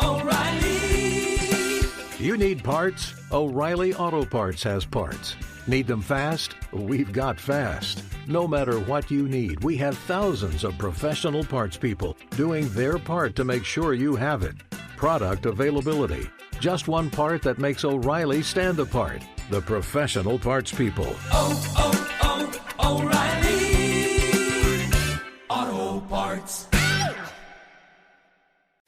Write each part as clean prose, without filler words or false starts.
O'Reilly. You need parts? O'Reilly Auto Parts has parts. Need them fast? We've got fast. No matter what you need, we have thousands of professional parts people doing their part to make sure you have it. Product availability. Just one part that makes O'Reilly stand apart. The professional parts people. O'Reilly Auto Parts.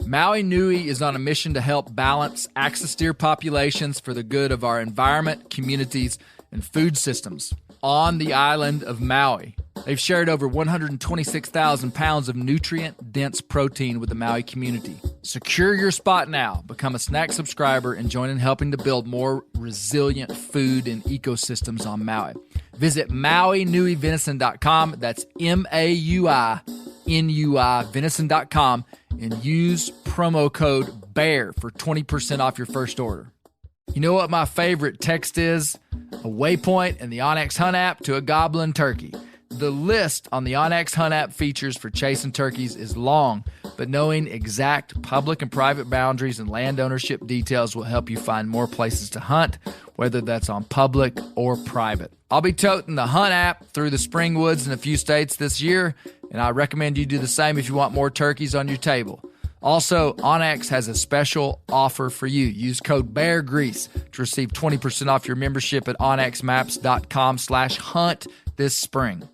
Maui Nui is on a mission to help balance axis deer populations for the good of our environment, communities, and food systems on the island of Maui. They've shared over 126,000 pounds of nutrient-dense protein with the Maui community. Secure your spot now. Become a snack subscriber and join in helping to build more resilient food and ecosystems on Maui. Visit MauiNuiVenison.com. That's MAUINUI venison.com and use promo code BEAR for 20% off your first order. You know what my favorite text is? A waypoint in the onX Hunt app to a goblin turkey. The list on the onX Hunt app features for chasing turkeys is long, but knowing exact public and private boundaries and land ownership details will help you find more places to hunt, whether that's on public or private. I'll be toting the Hunt app through the spring woods in a few states this year, and I recommend you do the same if you want more turkeys on your table. Also, onX has a special offer for you. Use code BEARGREASE to receive 20% off your membership at onxmaps.com/hunt this spring.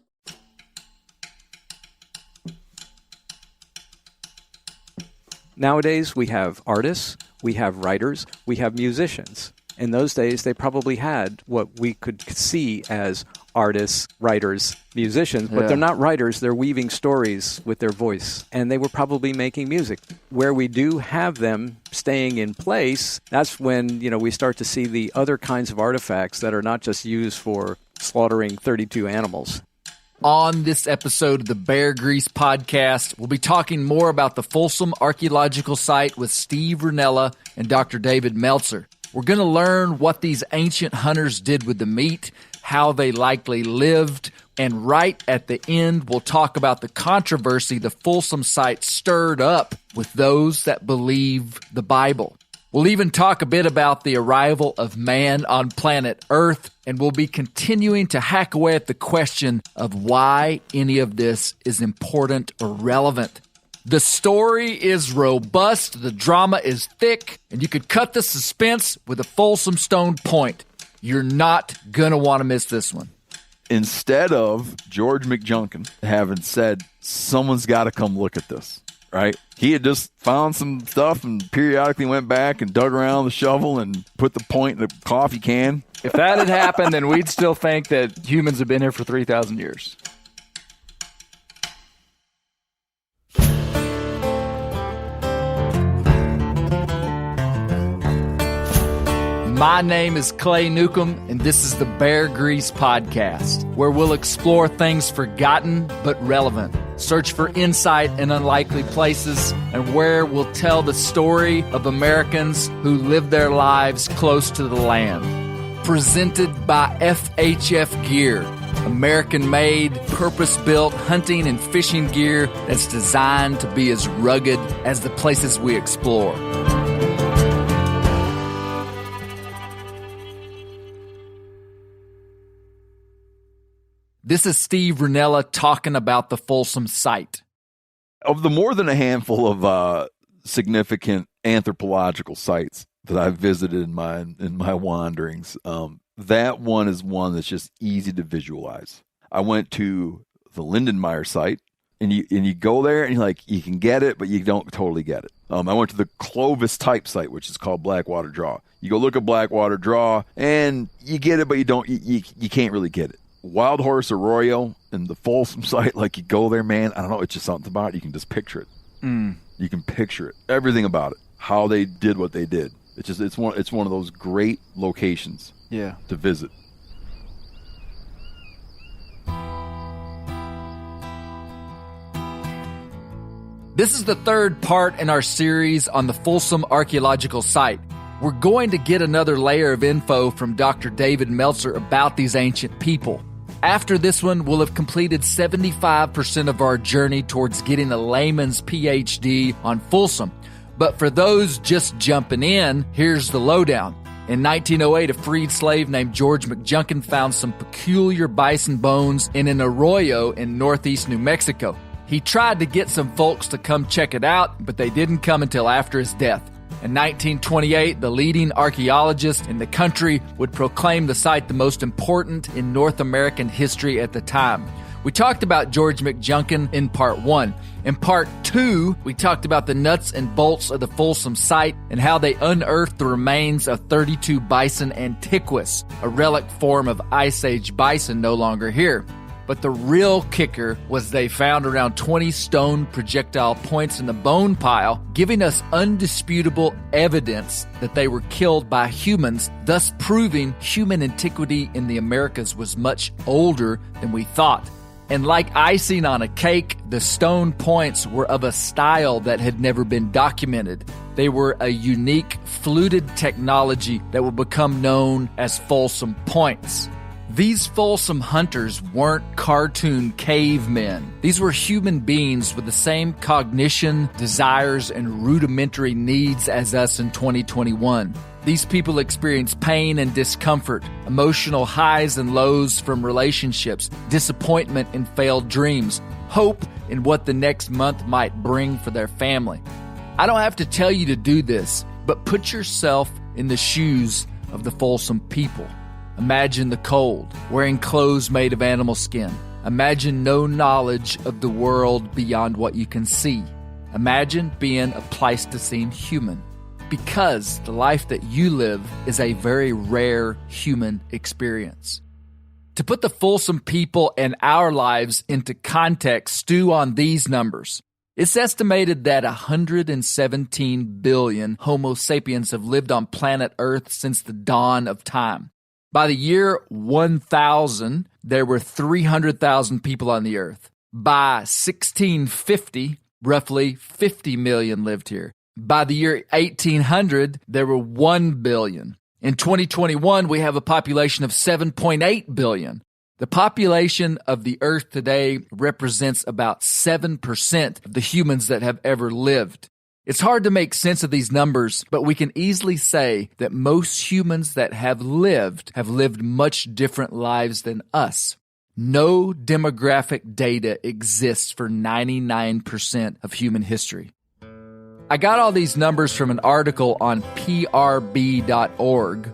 Nowadays, we have artists, we have writers, we have musicians. In those days, they probably had what we could see as artists, writers, musicians, but they're not writers. They're weaving stories with their voice, and they were probably making music. Where we do have them staying in place, that's when, we start to see the other kinds of artifacts that are not just used for slaughtering 32 animals. On this episode of the Bear Grease Podcast, we'll be talking more about the Folsom archaeological site with Steve Rinella and Dr. David Melzter. We're going to learn what these ancient hunters did with the meat, how they likely lived, and right at the end, we'll talk about the controversy the Folsom site stirred up with those that believe the Bible. We'll even talk a bit about the arrival of man on planet Earth, and we'll be continuing to hack away at the question of why any of this is important or relevant. The story is robust, the drama is thick, and you could cut the suspense with a Folsom Stone point. You're not going to want to miss this one. Instead of George McJunkin having said, someone's got to come look at this, right? He had just found some stuff and periodically went back and dug around the shovel and put the point in the coffee can. If that had happened, then we'd still think that humans have been here for 3,000 years. My name is Clay Newcomb, and this is the Bear Grease Podcast, where we'll explore things forgotten but relevant, search for insight in unlikely places, and where we'll tell the story of Americans who live their lives close to the land. Presented by FHF Gear, American-made, purpose-built hunting and fishing gear that's designed to be as rugged as the places we explore. This is Steve Rinella talking about the Folsom site. Of the more than a handful of significant anthropological sites that I've visited in my wanderings, that one is one that's just easy to visualize. I went to the Lindenmeyer site, and you go there, and you can get it, but you don't totally get it. I went to the Clovis type site, which is called Blackwater Draw. You go look at Blackwater Draw, and you get it, but you can't really get it. Wild Horse Arroyo and the Folsom site, you go there, man, I don't know, it's just something about it. You can just picture it. You can picture it. Everything about it. How they did what they did. It's one of those great locations to visit. This is the third part in our series on the Folsom archaeological site. We're going to get another layer of info from Dr. David Melzter about these ancient people. After this one, we'll have completed 75% of our journey towards getting a layman's PhD on Folsom. But for those just jumping in, here's the lowdown. In 1908, a freed slave named George McJunkin found some peculiar bison bones in an arroyo in northeast New Mexico. He tried to get some folks to come check it out, but they didn't come until after his death. In 1928, the leading archaeologist in the country would proclaim the site the most important in North American history at the time. We talked about George McJunkin in part 1. In part 2, we talked about the nuts and bolts of the Folsom site and how they unearthed the remains of 32 bison antiquus, a relic form of Ice Age bison no longer here. But the real kicker was they found around 20 stone projectile points in the bone pile, giving us undisputable evidence that they were killed by humans, thus proving human antiquity in the Americas was much older than we thought. And like icing on a cake, the stone points were of a style that had never been documented. They were a unique, fluted technology that would become known as Folsom points. These Folsom hunters weren't cartoon cavemen. These were human beings with the same cognition, desires, and rudimentary needs as us in 2021. These people experienced pain and discomfort, emotional highs and lows from relationships, disappointment in failed dreams, hope in what the next month might bring for their family. I don't have to tell you to do this, but put yourself in the shoes of the Folsom people. Imagine the cold, wearing clothes made of animal skin. Imagine no knowledge of the world beyond what you can see. Imagine being a Pleistocene human. Because the life that you live is a very rare human experience. To put the Folsom people and our lives into context, stew on these numbers. It's estimated that 117 billion Homo sapiens have lived on planet Earth since the dawn of time. By the year 1000, there were 300,000 people on the earth. By 1650, roughly 50 million lived here. By the year 1800, there were 1 billion. In 2021, we have a population of 7.8 billion. The population of the earth today represents about 7% of the humans that have ever lived. It's hard to make sense of these numbers, but we can easily say that most humans that have lived much different lives than us. No demographic data exists for 99% of human history. I got all these numbers from an article on prb.org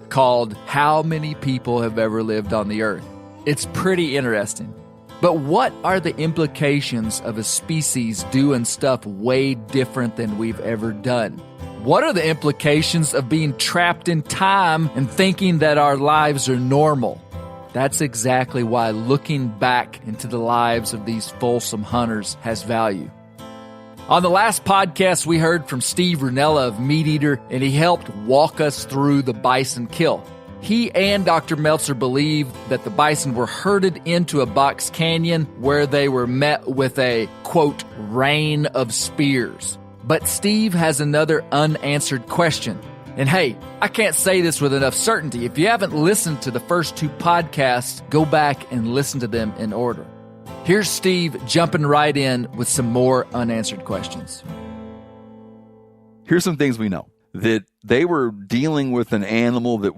called How Many People Have Ever Lived on the Earth? It's pretty interesting. But what are the implications of a species doing stuff way different than we've ever done? What are the implications of being trapped in time and thinking that our lives are normal? That's exactly why looking back into the lives of these Folsom hunters has value. On the last podcast, we heard from Steve Rinella of Meat Eater, and he helped walk us through the bison kill. He and Dr. Melzter believe that the bison were herded into a box canyon where they were met with a, quote, rain of spears. But Steve has another unanswered question. And hey, I can't say this with enough certainty. If you haven't listened to the first 2 podcasts, go back and listen to them in order. Here's Steve jumping right in with some more unanswered questions. Here's some things we know. That they were dealing with an animal that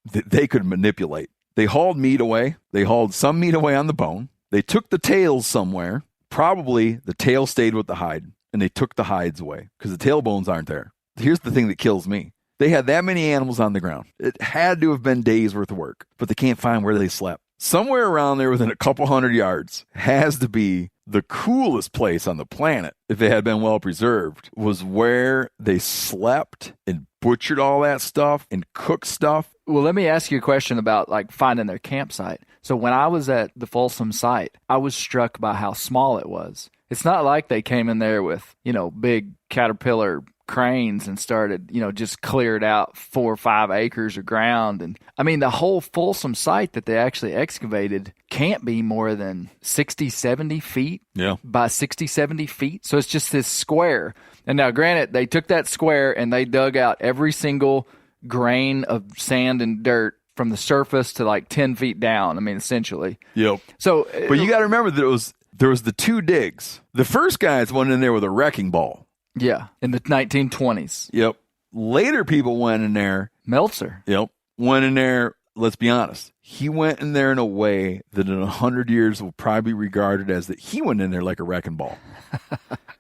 they could manipulate. They hauled meat away. They hauled some meat away on the bone. They took the tails somewhere. Probably the tail stayed with the hide, and they took the hides away because the tail bones aren't there. Here's the thing that kills me. They had that many animals on the ground. It had to have been days worth of work, but they can't find where they slept. Somewhere around there within a couple hundred yards has to be the coolest place on the planet, if they had been well preserved, was where they slept and butchered all that stuff and cooked stuff. Well, let me ask you a question about finding their campsite. So when I was at the Folsom site, I was struck by how small it was. It's not like they came in there with, big Caterpillar cranes and started, just cleared out 4 or 5 acres of ground. And I mean, the whole Folsom site that they actually excavated can't be more than 60, 70 feet by 60, 70 feet. So it's just this square. And now, granted, they took that square and they dug out every single grain of sand and dirt from the surface to like 10 feet down. I mean, essentially. Yep. So, but you got to remember that there was the 2 digs. The first guys went in there with a wrecking ball. Yeah, in the 1920s. Yep. Later people went in there. Melzter. Yep. Went in there, let's be honest. He went in there in a way that in 100 years will probably be regarded as that he went in there like a wrecking ball.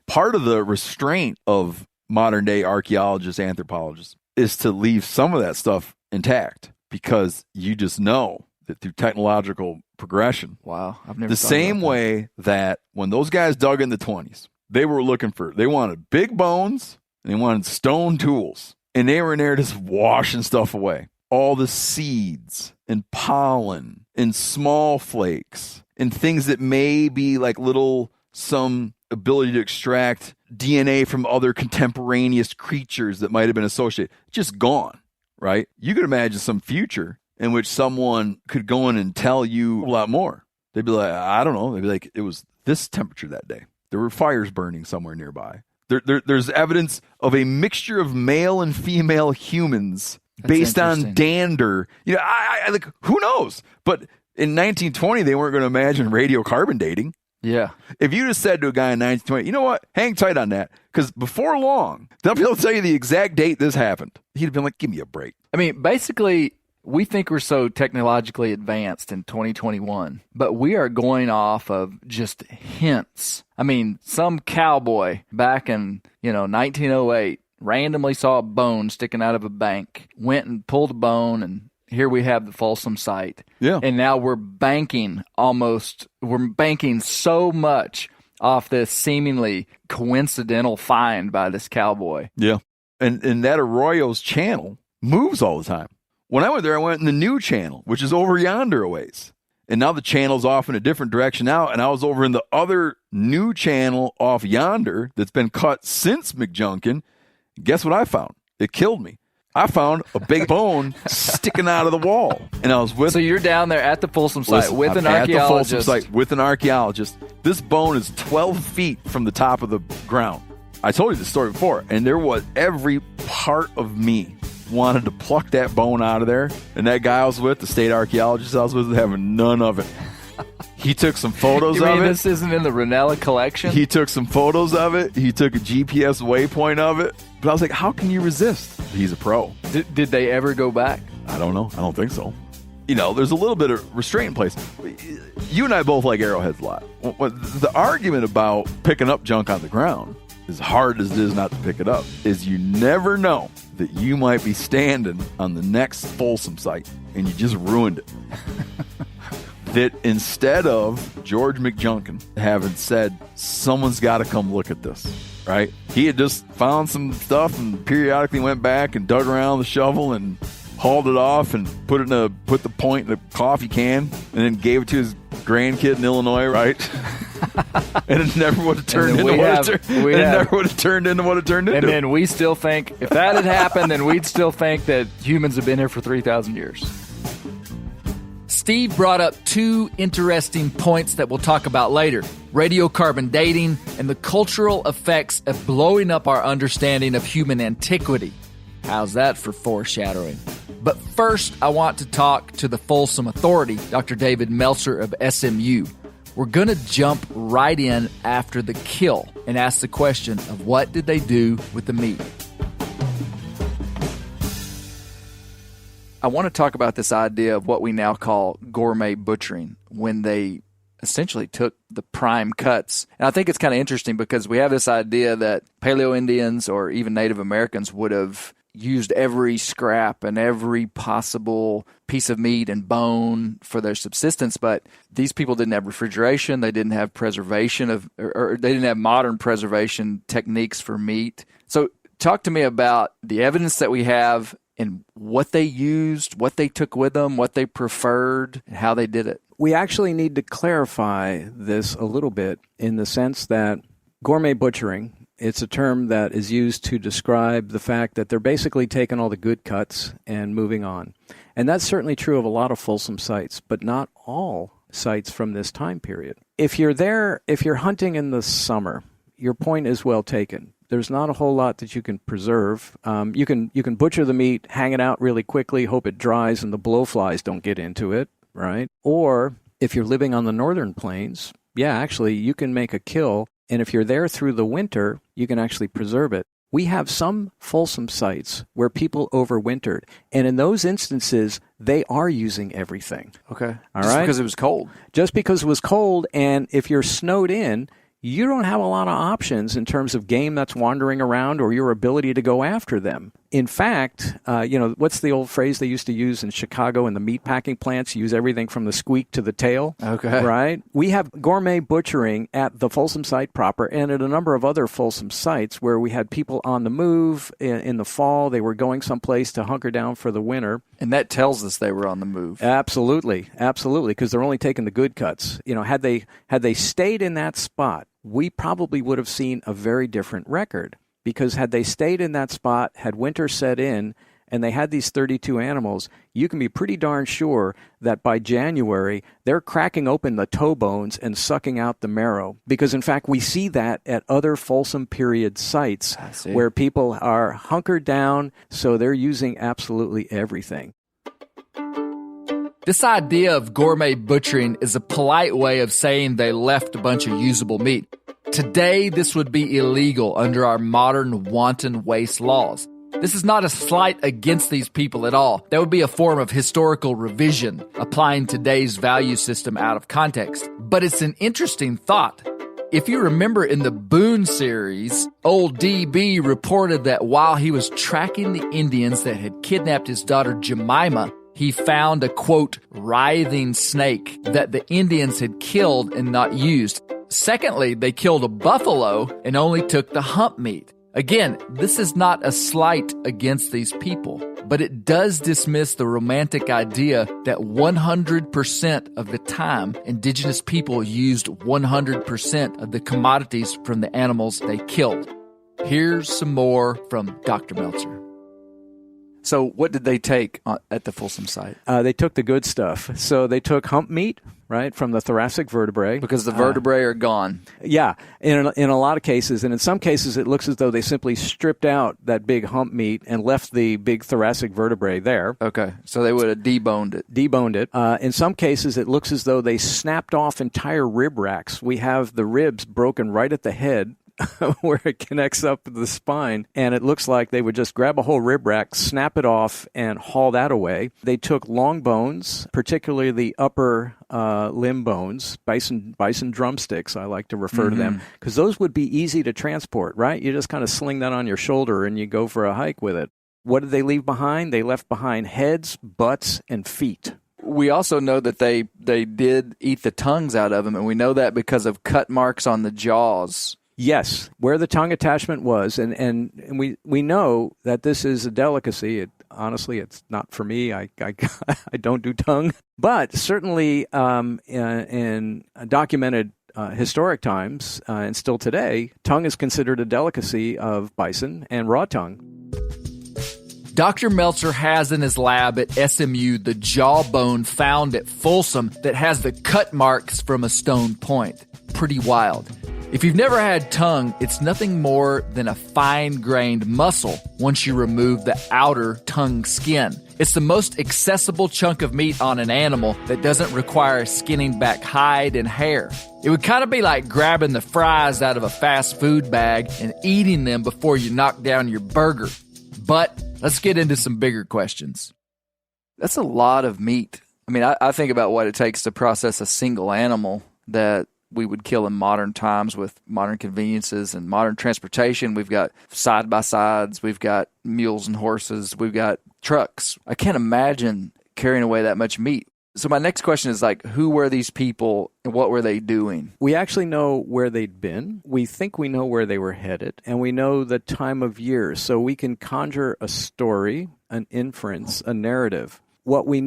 Part of the restraint of modern day archaeologists, anthropologists, is to leave some of that stuff intact, because you just know that through technological progression. Wow. I've never the same about that. way that when those guys dug in the 20s, they wanted big bones, and they wanted stone tools, and they were in there just washing stuff away. All the seeds and pollen and small flakes and things that may be like some ability to extract DNA from other contemporaneous creatures that might have been associated, just gone, right? You could imagine some future in which someone could go in and tell you a lot more. They'd be like, I don't know. They'd be like, it was this temperature that day. There were fires burning somewhere nearby. There's evidence of a mixture of male and female humans based on dander. You know, I like, who knows? But in 1920, they weren't going to imagine radiocarbon dating. Yeah. If you just said to a guy in 1920, you know what, hang tight on that, because before long, they'll be able to tell you the exact date this happened. He'd have been like, give me a break. I mean, basically, we think we're so technologically advanced in 2021, but we are going off of just hints. I mean, some cowboy back in, 1908 randomly saw a bone sticking out of a bank, went and pulled a bone, and here we have the Folsom site. Yeah. And now we're banking so much off this seemingly coincidental find by this cowboy. Yeah. And that Arroyo's channel moves all the time. When I went there, I went in the new channel, which is over yonder a ways. And now the channel's off in a different direction now, and I was over in the other new channel off yonder that's been cut since McJunkin. Guess what I found? It killed me. I found a big bone sticking out of the wall. And I was with... So you're down there at the Folsom site with an archaeologist. At the Folsom site with an archaeologist. This bone is 12 feet from the top of the ground. I told you this story before, and there was every part of me wanted to pluck that bone out of there. And that guy I was with, the state archaeologist I was with, having none of it. He took some photos of it. This isn't in the Rinella collection? He took some photos of it. He took a GPS waypoint of it. But I was like, how can you resist? He's a pro. Did they ever go back? I don't know. I don't think so. There's a little bit of restraint in place. You and I both like arrowheads a lot. The argument about picking up junk on the ground, as hard as it is not to pick it up, is you never know that you might be standing on the next Folsom site and you just ruined it. That instead of George McJunkin having said, someone's got to come look at this, right? He had just found some stuff and periodically went back and dug around the shovel and hauled it off and put the point in a coffee can and then gave it to his grandkid in Illinois, right? And it never would have turned into what it turned into. And then we still think, if that had happened, then we'd still think that humans have been here for 3,000 years. Steve brought up 2 interesting points that we'll talk about later: radiocarbon dating and the cultural effects of blowing up our understanding of human antiquity. How's that for foreshadowing? But first, I want to talk to the Folsom Authority, Dr. David Melzter of SMU. We're going to jump right in after the kill and ask the question of what did they do with the meat? I want to talk about this idea of what we now call gourmet butchering, when they essentially took the prime cuts. And I think it's kind of interesting because we have this idea that Paleo Indians or even Native Americans would have used every scrap and every possible piece of meat and bone for their subsistence, but these people didn't have refrigeration, they didn't have preservation or they didn't have modern preservation techniques for meat. So talk to me about the evidence that we have and what they used, what they took with them, what they preferred, and how they did it. We actually need to clarify this a little bit in the sense that gourmet butchering, it's a term that is used to describe the fact that they're basically taking all the good cuts and moving on. And that's certainly true of a lot of Folsom sites, but not all sites from this time period. If you're hunting in the summer, your point is well taken. there's not a whole lot that you can preserve. You can butcher the meat, hang it out really quickly, hope it dries and the blowflies don't get into it, right? Or if you're living on the northern plains, yeah, actually, you can make a kill, and if you're there through the winter, you can actually preserve it. We have some Folsom sites where people overwintered, and in those instances, they are using everything. Okay. All Just right? because it was cold. Just because it was cold, and if you're snowed in, you don't have a lot of options in terms of game that's wandering around or your ability to go after them. In fact, what's the old phrase they used to use in Chicago in the meat packing plants? Use everything from the squeak to the tail. Okay. Right? We have gourmet butchering at the Folsom site proper and at a number of other Folsom sites where we had people on the move in the fall. They were going someplace to hunker down for the winter. And that tells us they were on the move. Absolutely, because they're only taking the good cuts. Had they stayed in that spot, we probably would have seen a very different record. Because had they stayed in that spot, had winter set in, and they had these 32 animals, you can be pretty darn sure that by January, they're cracking open the toe bones and sucking out the marrow. Because, in fact, we see that at other Folsom period sites where people are hunkered down, so they're using absolutely everything. This idea of gourmet butchering is a polite way of saying they left a bunch of usable meat. Today, this would be illegal under our modern wanton waste laws. This is not a slight against these people at all. That would be a form of historical revision, applying today's value system out of context. But it's an interesting thought. If you remember in the Boone series, old DB reported that while he was tracking the Indians that had kidnapped his daughter Jemima, he found a, quote, writhing snake that the Indians had killed and not used. Secondly, they killed a buffalo and only took the hump meat. Again, this is not a slight against these people, but it does dismiss the romantic idea that 100% of the time, indigenous people used 100% of the commodities from the animals they killed. Here's some more from Dr. Melzter. So what did they take at the Folsom site? They took the good stuff. So they took hump meat, right, from the thoracic vertebrae. Because the vertebrae are gone. Yeah, in a lot of cases. And in some cases, it looks as though they simply stripped out that big hump meat and left the big thoracic vertebrae there. Okay, so they would have deboned it. In some cases, it looks as though they snapped off entire rib racks. We have the ribs broken right at the head, where it connects up with the spine, and it looks like they would just grab a whole rib rack, snap it off, and haul that away. They took long bones, particularly the upper limb bones, bison drumsticks, I like to refer to them, because those would be easy to transport, right? You just kind of sling that on your shoulder and you go for a hike with it. What did they leave behind? They left behind heads, butts, and feet. We also know that they did eat the tongues out of them, and we know that because of cut marks on the jaws. Yes, where the tongue attachment was, and we know that this is a delicacy. Honestly, it's not for me. I don't do tongue, but certainly in documented historic times and still today, tongue is considered a delicacy of bison and raw tongue. Dr. Melzter has in his lab at SMU the jawbone found at Folsom that has the cut marks from a stone point. Pretty wild. If you've never had tongue, it's nothing more than a fine-grained muscle once you remove the outer tongue skin. It's the most accessible chunk of meat on an animal that doesn't require skinning back hide and hair. It would kind of be like grabbing the fries out of a fast food bag and eating them before you knock down your burger. But let's get into some bigger questions. That's a lot of meat. I mean, I think about what it takes to process a single animal that we would kill in modern times with modern conveniences and modern transportation. We've got side-by-sides, we've got mules and horses, we've got trucks. I can't imagine carrying away that much meat. So my next question is who were these people and what were they doing? We actually know where they'd been. We think we know where they were headed, and we know the time of year. So we can conjure a story, an inference, a narrative. What we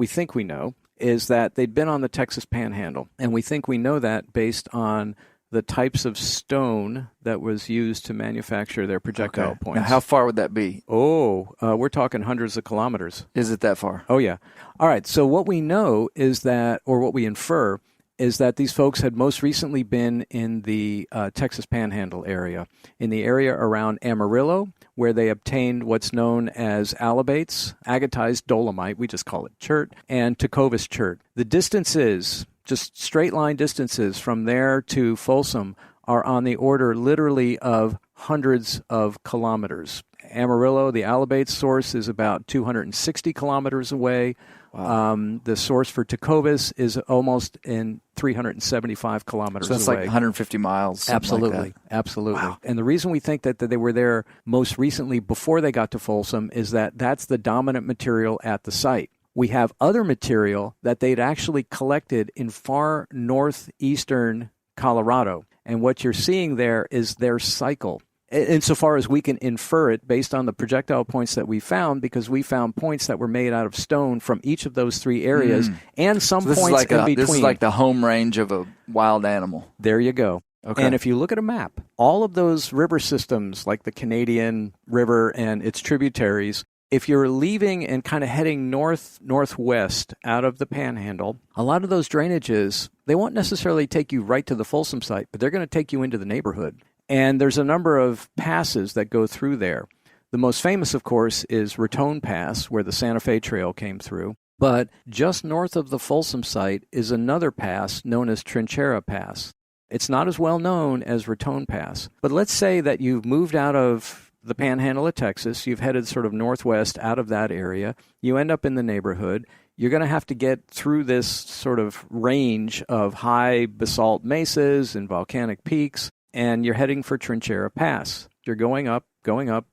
think we know, is that they'd been on the Texas Panhandle. And we think we know that based on the types of stone that was used to manufacture their projectile points. Now, how far would that be? We're talking hundreds of kilometers. Is it that far? Oh, yeah. All right, so what we know is that, or what we infer, is that these folks had most recently been in the Texas Panhandle area, in the area around Amarillo, where they obtained what's known as alabates, agatized dolomite, we just call it chert, and Tecovas chert. The distances, just straight line distances from there to Folsom, are on the order literally of hundreds of kilometers. Amarillo, the alabate source, is about 260 kilometers away. Wow. The source for Tecovas is almost in 375 kilometers away. So that's like 150 miles. Absolutely. Like that. Absolutely. Wow. And the reason we think that they were there most recently before they got to Folsom is that that's the dominant material at the site. We have other material that they'd actually collected in far northeastern Colorado. And what you're seeing there is their cycle. Insofar as we can infer it based on the projectile points that we found, because we found points that were made out of stone from each of those three areas, and some points in between. This is like the home range of a wild animal. There you go. Okay. And if you look at a map, all of those river systems, like the Canadian River and its tributaries, if you're leaving and kind of heading northwest out of the Panhandle, a lot of those drainages, they won't necessarily take you right to the Folsom site, but they're going to take you into the neighborhood. And there's a number of passes that go through there. The most famous, of course, is Raton Pass, where the Santa Fe Trail came through. But just north of the Folsom site is another pass known as Trinchera Pass. It's not as well known as Raton Pass. But let's say that you've moved out of the Panhandle of Texas, you've headed sort of northwest out of that area, you end up in the neighborhood. You're going to have to get through this sort of range of high basalt mesas and volcanic peaks, and you're heading for Trinchera Pass. You're going up,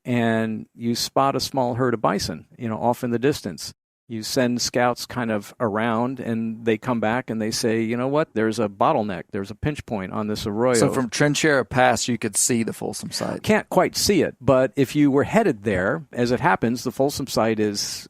and you spot a small herd of bison, off in the distance. You send scouts kind of around, and they come back and they say, you know what, there's a bottleneck, there's a pinch point on this arroyo. So from Trinchera Pass, you could see the Folsom site. Can't quite see it, but if you were headed there, as it happens, the Folsom site is,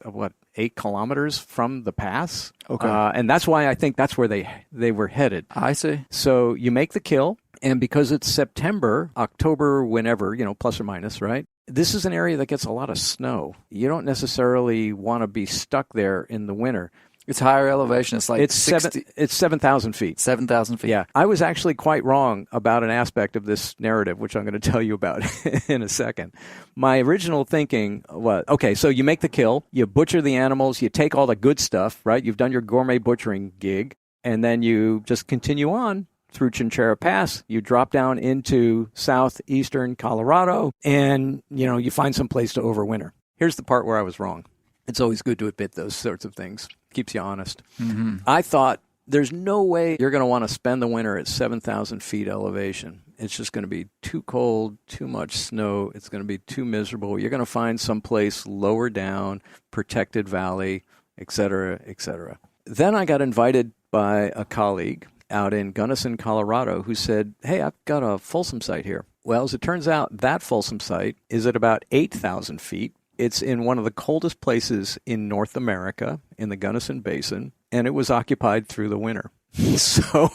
8 kilometers from the pass? Okay. And that's why I think that's where they were headed. I see. So you make the kill. And because it's September, October, whenever, plus or minus, right? This is an area that gets a lot of snow. You don't necessarily want to be stuck there in the winter. It's higher elevation. It's like it's 7,000 feet. 7,000 feet. Yeah. I was actually quite wrong about an aspect of this narrative, which I'm going to tell you about in a second. My original thinking was, okay, so you make the kill, you butcher the animals, you take all the good stuff, right? You've done your gourmet butchering gig, and then you just continue on through Trinchera Pass. You drop down into southeastern Colorado, and, you find some place to overwinter. Here's the part where I was wrong. It's always good to admit those sorts of things. Keeps you honest. Mm-hmm. I thought there's no way you're going to want to spend the winter at 7,000 feet elevation. It's just going to be too cold, too much snow. It's going to be too miserable. You're going to find some place lower down, protected valley, et cetera, et cetera. Then I got invited by a colleague out in Gunnison, Colorado, who said, hey, I've got a Folsom site here. Well, as it turns out, that Folsom site is at about 8,000 feet. It's in one of the coldest places in North America, in the Gunnison Basin, and it was occupied through the winter. So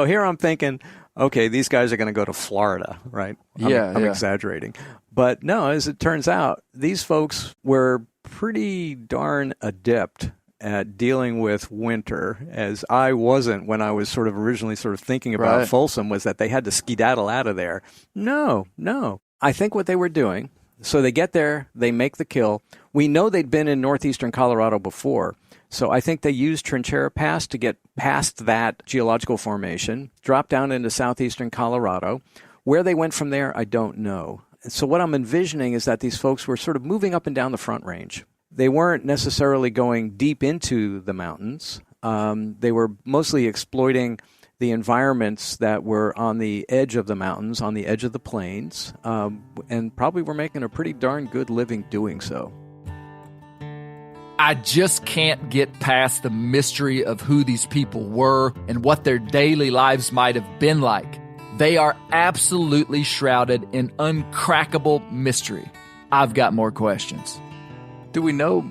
here I'm thinking, okay, these guys are going to go to Florida, right? I'm exaggerating. But no, as it turns out, these folks were pretty darn adept at dealing with winter, as I wasn't when I was sort of originally thinking about Folsom, was that they had to skedaddle out of there. No. I think what they were doing, so they get there, they make the kill. We know they'd been in northeastern Colorado before, so I think they used Trinchera Pass to get past that geological formation, drop down into southeastern Colorado. Where they went from there, I don't know. So what I'm envisioning is that these folks were sort of moving up and down the Front Range. They weren't necessarily going deep into the mountains. They were mostly exploiting the environments that were on the edge of the mountains, on the edge of the plains, and probably were making a pretty darn good living doing so. I just can't get past the mystery of who these people were and what their daily lives might have been like. They are absolutely shrouded in uncrackable mystery. I've got more questions. Do we know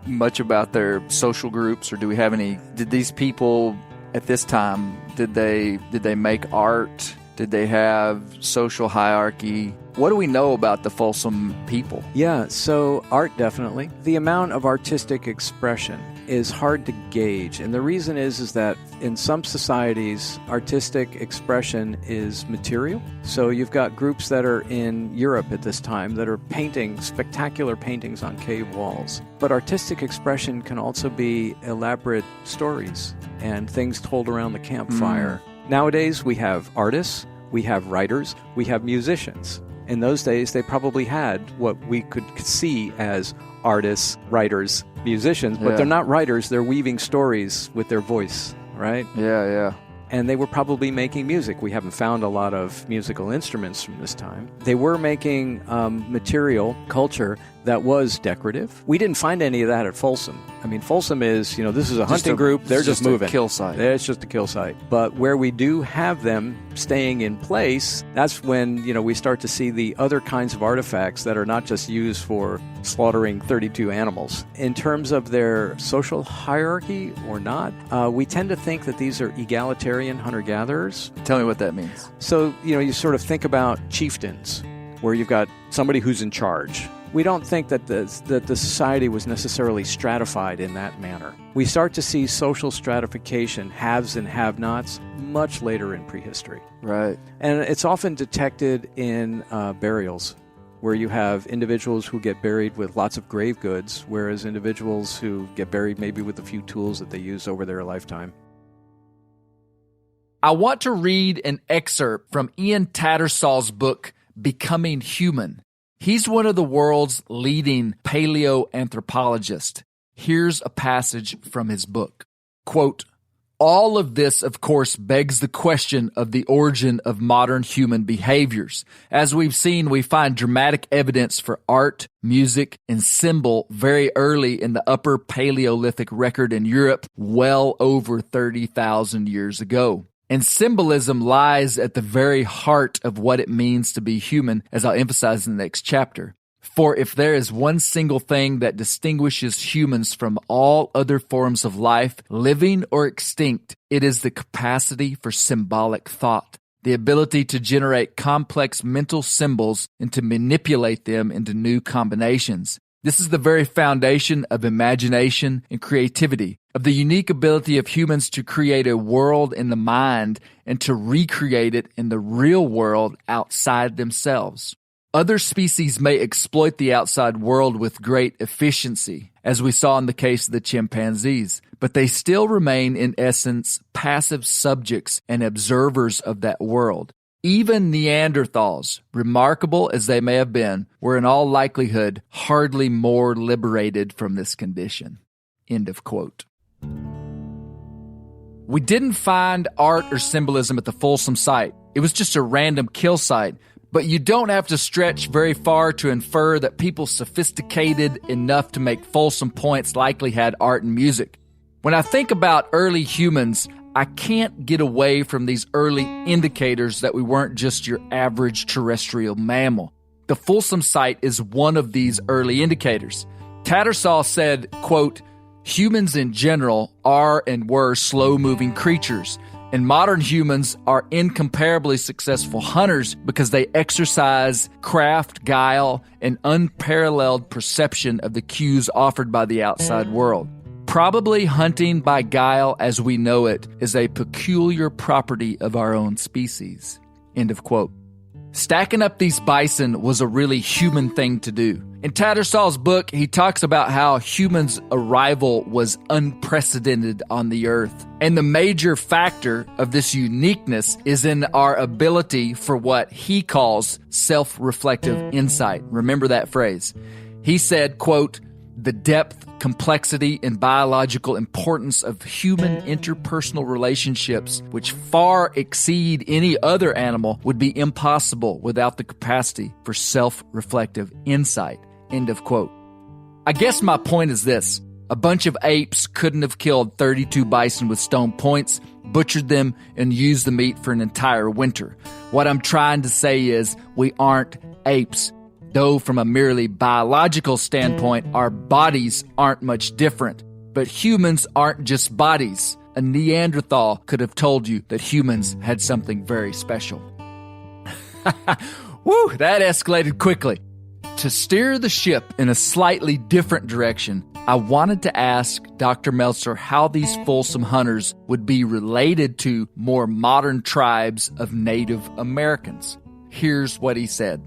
much about their social groups, or do we have any? Did these people at this time, did they make art? Did they have social hierarchy? What do we know about the Folsom people? Yeah, so art definitely. The amount of artistic expression is hard to gauge. And the reason is that in some societies, artistic expression is material. So you've got groups that are in Europe at this time that are painting spectacular paintings on cave walls. But artistic expression can also be elaborate stories and things told around the campfire. Nowadays, we have artists, we have writers, we have musicians. In those days, they probably had what we could see as artists, writers, musicians, but they're not writers. They're weaving stories with their voice, right? Yeah. And they were probably making music. We haven't found a lot of musical instruments from this time. They were making material, culture, that was decorative. We didn't find any of that at Folsom. I mean, Folsom is, this is a hunting group. They're just moving. A kill site. It's just a kill site. But where we do have them staying in place, that's when, we start to see the other kinds of artifacts that are not just used for slaughtering 32 animals. In terms of their social hierarchy or not, we tend to think that these are egalitarian hunter-gatherers. Tell me what that means. So, you sort of think about chieftains, where you've got somebody who's in charge. We don't think that the society was necessarily stratified in that manner. We start to see social stratification, haves and have-nots, much later in prehistory. Right. And it's often detected in burials, where you have individuals who get buried with lots of grave goods, whereas individuals who get buried maybe with a few tools that they used over their lifetime. I want to read an excerpt from Ian Tattersall's book, Becoming Human. He's one of the world's leading paleoanthropologists. Here's a passage from his book. Quote, all of this, of course, begs the question of the origin of modern human behaviors. As we've seen, we find dramatic evidence for art, music, and symbol very early in the Upper Paleolithic record in Europe, well over 30,000 years ago. And symbolism lies at the very heart of what it means to be human, as I'll emphasize in the next chapter. For if there is one single thing that distinguishes humans from all other forms of life, living or extinct, it is the capacity for symbolic thought, the ability to generate complex mental symbols and to manipulate them into new combinations. This is the very foundation of imagination and creativity, of the unique ability of humans to create a world in the mind and to recreate it in the real world outside themselves. Other species may exploit the outside world with great efficiency, as we saw in the case of the chimpanzees, but they still remain, in essence, passive subjects and observers of that world. Even Neanderthals, remarkable as they may have been, were in all likelihood hardly more liberated from this condition. End of quote. We didn't find art or symbolism at the Folsom site. It was just a random kill site. But you don't have to stretch very far to infer that people sophisticated enough to make Folsom points likely had art and music. When I think about early humans, I can't get away from these early indicators that we weren't just your average terrestrial mammal. The Folsom site is one of these early indicators. Tattersall said, quote, humans in general are and were slow-moving creatures, and modern humans are incomparably successful hunters because they exercise craft, guile, and unparalleled perception of the cues offered by the outside world. Probably hunting by guile as we know it is a peculiar property of our own species. End of quote. Stacking up these bison was a really human thing to do. In Tattersall's book, he talks about how humans' arrival was unprecedented on the earth. And the major factor of this uniqueness is in our ability for what he calls self-reflective insight. Remember that phrase. He said, quote, the depth, complexity, and biological importance of human interpersonal relationships, which far exceed any other animal, would be impossible without the capacity for self-reflective insight. End of quote. I guess my point is this. A bunch of apes couldn't have killed 32 bison with stone points, butchered them, and used the meat for an entire winter. What I'm trying to say is we aren't apes. Though from a merely biological standpoint, our bodies aren't much different. But humans aren't just bodies. A Neanderthal could have told you that humans had something very special. Woo, that escalated quickly. To steer the ship in a slightly different direction, I wanted to ask Dr. Melzter how these Folsom hunters would be related to more modern tribes of Native Americans. Here's what he said.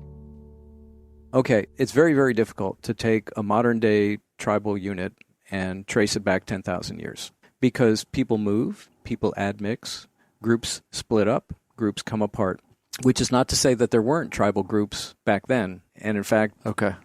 Okay, it's very, very difficult to take a modern-day tribal unit and trace it back 10,000 years because people move, people admix, groups split up, groups come apart, which is not to say that there weren't tribal groups back then. And in fact,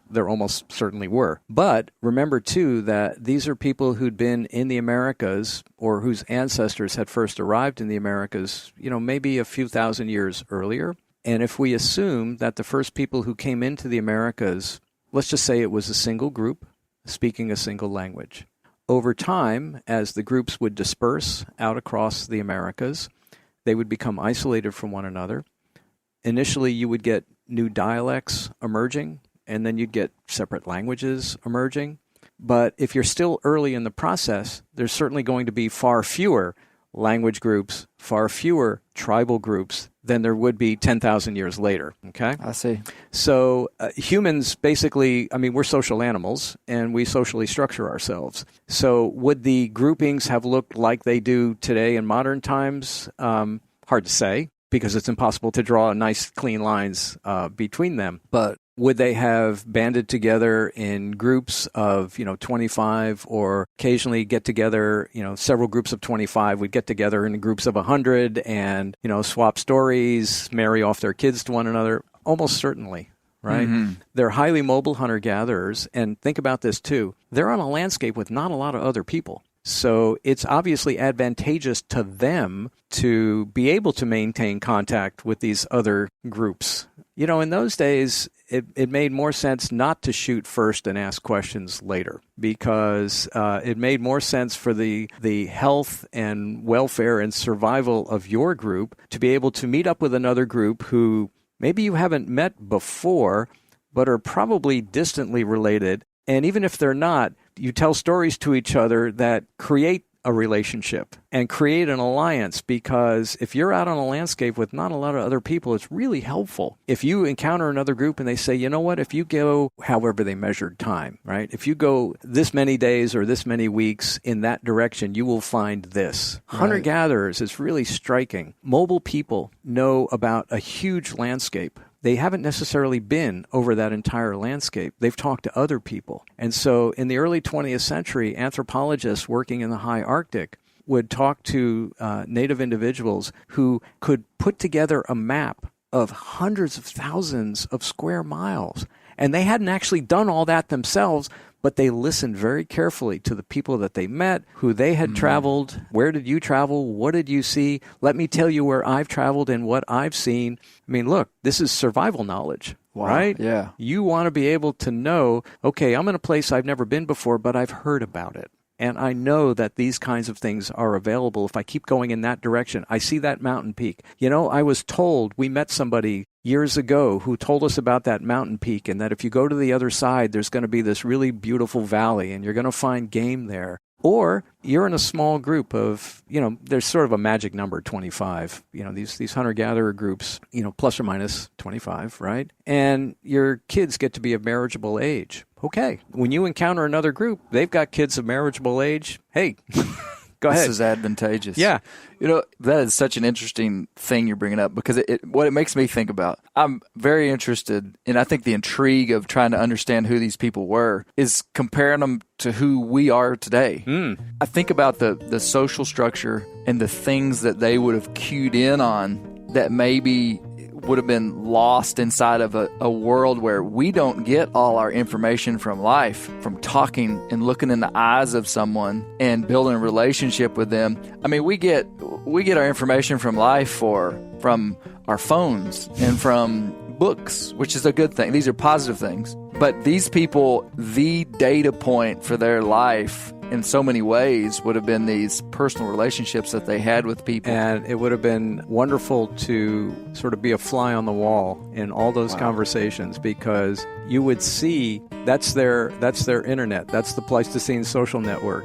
there almost certainly were. But remember, too, that these are people who'd been in the Americas or whose ancestors had first arrived in the Americas, maybe a few thousand years earlier. And if we assume that the first people who came into the Americas, let's just say it was a single group speaking a single language. Over time, as the groups would disperse out across the Americas, they would become isolated from one another. Initially, you would get new dialects emerging, and then you'd get separate languages emerging. But if you're still early in the process, there's certainly going to be far fewer language groups, far fewer tribal groups than there would be 10,000 years later, okay? I see. So humans basically, we're social animals, and we socially structure ourselves. So would the groupings have looked like they do today in modern times? Hard to say, because it's impossible to draw nice, clean lines between them. But would they have banded together in groups of, 25 or occasionally get together, several groups of 25 would get together in groups of 100 and, swap stories, marry off their kids to one another? Almost certainly, right? Mm-hmm. They're highly mobile hunter-gatherers. And think about this, too. They're on a landscape with not a lot of other people. So it's obviously advantageous to them to be able to maintain contact with these other groups. In those days, it made more sense not to shoot first and ask questions later because it made more sense for the health and welfare and survival of your group to be able to meet up with another group who maybe you haven't met before but are probably distantly related. And even if they're not, you tell stories to each other that create a relationship and create an alliance, because if you're out on a landscape with not a lot of other people, it's really helpful. If you encounter another group and they say, you know what, if you go however they measured time, right? If you go this many days or this many weeks in that direction, you will find this. Right. Hunter-gatherers is really striking. Mobile people know about a huge landscape. They haven't necessarily been over that entire landscape. They've talked to other people. And so in the early 20th century, anthropologists working in the high Arctic would talk to native individuals who could put together a map of hundreds of thousands of square miles. And they hadn't actually done all that themselves, but they listened very carefully to the people that they met, who they had traveled. Where did you travel? What did you see? Let me tell you where I've traveled and what I've seen. Look, this is survival knowledge, right? Yeah. You want to be able to know, okay, I'm in a place I've never been before, but I've heard about it. And I know that these kinds of things are available if I keep going in that direction. I see that mountain peak. I was told, we met somebody years ago who told us about that mountain peak and that if you go to the other side, there's going to be this really beautiful valley and you're going to find game there. Or you're in a small group of, there's sort of a magic number, 25. These hunter-gatherer groups, plus or minus 25, right? And your kids get to be of marriageable age. Okay. When you encounter another group, they've got kids of marriageable age. Hey, go ahead. This is advantageous. Yeah. That is such an interesting thing you're bringing up because what it makes me think about, I'm very interested, and I think the intrigue of trying to understand who these people were is comparing them to who we are today. I think about the social structure and the things that they would have cued in on that maybe would have been lost inside of a world where we don't get all our information from life, from talking and looking in the eyes of someone and building a relationship with them. We get our information from life from our phones and from books, which is a good thing. These are positive things. But these people, the data point for their life in so many ways would have been these personal relationships that they had with people. And it would have been wonderful to sort of be a fly on the wall in all those conversations, because you would see that's their internet. That's the Pleistocene social network.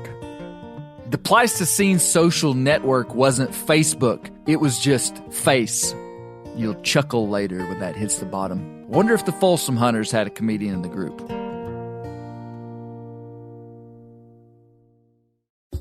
The Pleistocene social network wasn't Facebook. It was just face. You'll chuckle later when that hits the bottom. Wonder if the Folsom hunters had a comedian in the group.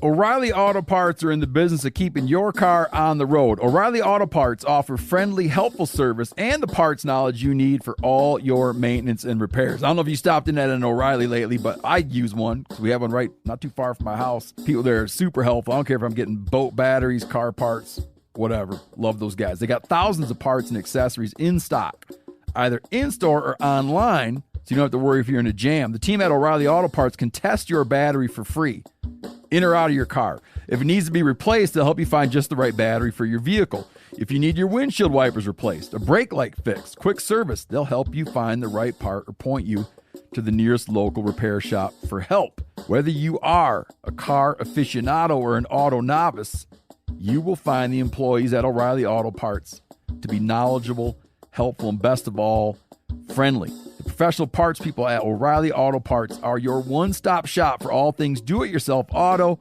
O'Reilly Auto Parts are in the business of keeping your car on the road. O'Reilly Auto Parts offer friendly, helpful service and the parts knowledge you need for all your maintenance and repairs. I don't know if you stopped in at an O'Reilly lately, but I use one because we have one right not too far from my house. People there are super helpful. I don't care if I'm getting boat batteries, car parts, whatever. Love those guys. They got thousands of parts and accessories in stock, either in-store or online, so you don't have to worry if you're in a jam. The team at O'Reilly Auto Parts can test your battery for free, in or out of your car. If it needs to be replaced, they'll help you find just the right battery for your vehicle. If you need your windshield wipers replaced, a brake light fixed, quick service, they'll help you find the right part or point you to the nearest local repair shop for help. Whether you are a car aficionado or an auto novice, you will find the employees at O'Reilly Auto Parts to be knowledgeable, helpful, and best of all, friendly. The professional parts people at O'Reilly Auto Parts are your one-stop shop for all things do-it-yourself auto.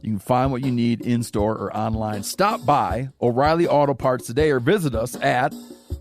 You can find what you need in-store or online. Stop by O'Reilly Auto Parts today or visit us at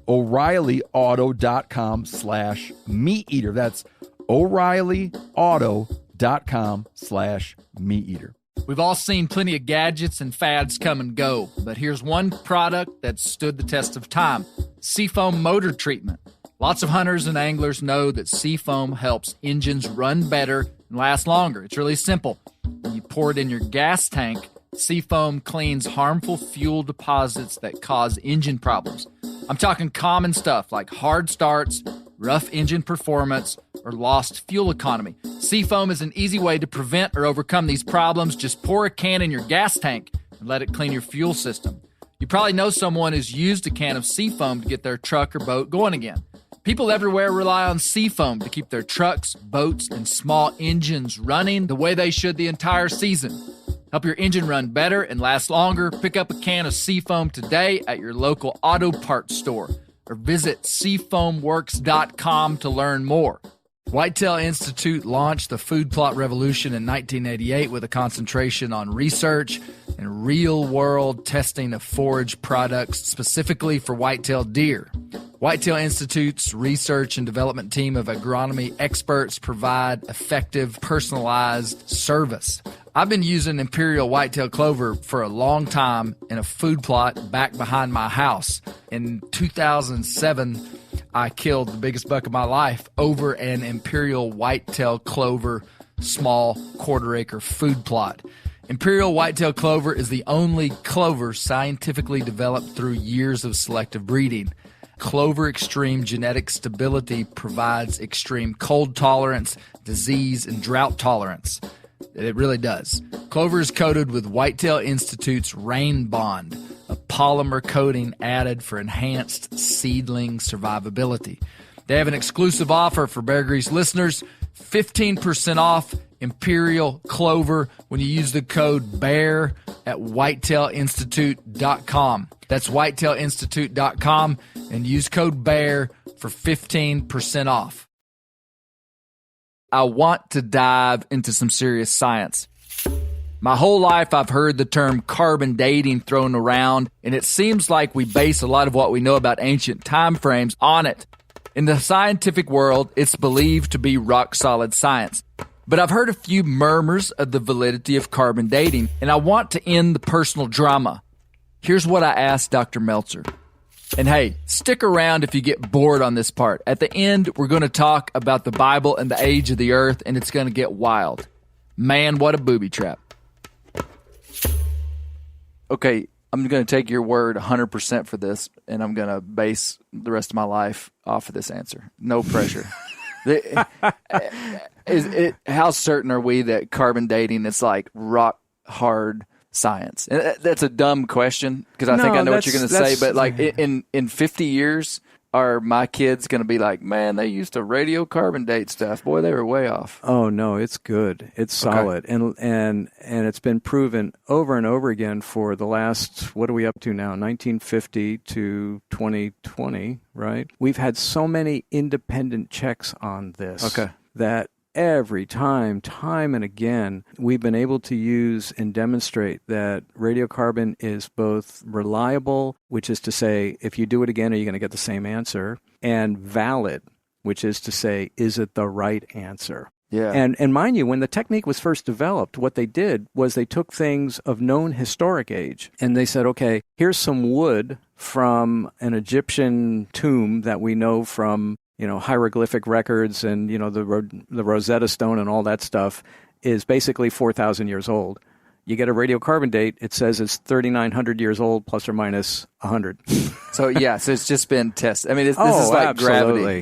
O'ReillyAuto.com/meateater. That's O'ReillyAuto.com/meateater. We've all seen plenty of gadgets and fads come and go, but here's one product that stood the test of time: Seafoam motor treatment. Lots of hunters and anglers know that Seafoam helps engines run better and last longer. It's really simple. When you pour it in your gas tank, Seafoam cleans harmful fuel deposits that cause engine problems. I'm talking common stuff like hard starts, rough engine performance, or lost fuel economy. Seafoam is an easy way to prevent or overcome these problems. Just pour a can in your gas tank and let it clean your fuel system. You probably know someone who's used a can of Seafoam to get their truck or boat going again. People everywhere rely on Seafoam to keep their trucks, boats, and small engines running the way they should the entire season. Help your engine run better and last longer. Pick up a can of Seafoam today at your local auto parts store or visit seafoamworks.com to learn more. Whitetail Institute launched the food plot revolution in 1988 with a concentration on research and real-world testing of forage products specifically for whitetail deer. Whitetail Institute's research and development team of agronomy experts provide effective, personalized service. I've been using Imperial whitetail clover for a long time in a food plot back behind my house. In 2007, I killed the biggest buck of my life over an Imperial whitetail clover small quarter-acre food plot. Imperial whitetail clover is the only clover scientifically developed through years of selective breeding. Clover Extreme genetic stability provides extreme cold tolerance, disease, and drought tolerance. It really does. Clover is coated with Whitetail Institute's Rain Bond, a polymer coating added for enhanced seedling survivability. They have an exclusive offer for Bear Grease listeners, 15% off Imperial Clover when you use the code BEAR at whitetailinstitute.com. That's whitetailinstitute.com and use code BEAR for 15% off. I want to dive into some serious science. My whole life I've heard the term carbon dating thrown around, and it seems like we base a lot of what we know about ancient time frames on it. In the scientific world, it's believed to be rock-solid science. But I've heard a few murmurs of the validity of carbon dating, and I want to end the personal drama. Here's what I asked Dr. Melzter. And hey, stick around if you get bored on this part. At the end, we're going to talk about the Bible and the age of the earth, and it's going to get wild. Man, what a booby trap. Okay, I'm going to take your word 100% for this, and I'm going to base the rest of my life off of this answer. No pressure. How certain are we that carbon dating is like rock hard science? And that's a dumb question because I think I know what you're going to say, but like in 50 years, are my kids going to be like, man, they used to radiocarbon date stuff. Boy, they were way off. Oh, no, it's good. It's solid. Okay. And it's been proven over and over again for the last, what are we up to now, 1950 to 2020, right? We've had so many independent checks on this that every time and again, we've been able to use and demonstrate that radiocarbon is both reliable, which is to say, if you do it again, are you going to get the same answer? And valid, which is to say, is it the right answer? Yeah. And mind you, when the technique was first developed, what they did was they took things of known historic age and they said, okay, here's some wood from an Egyptian tomb that we know from, hieroglyphic records and, the Rosetta Stone and all that stuff is basically 4,000 years old. You get a radiocarbon date, it says it's 3,900 years old, plus or minus 100. So it's just been tested. I mean, this is like absolutely. gravity.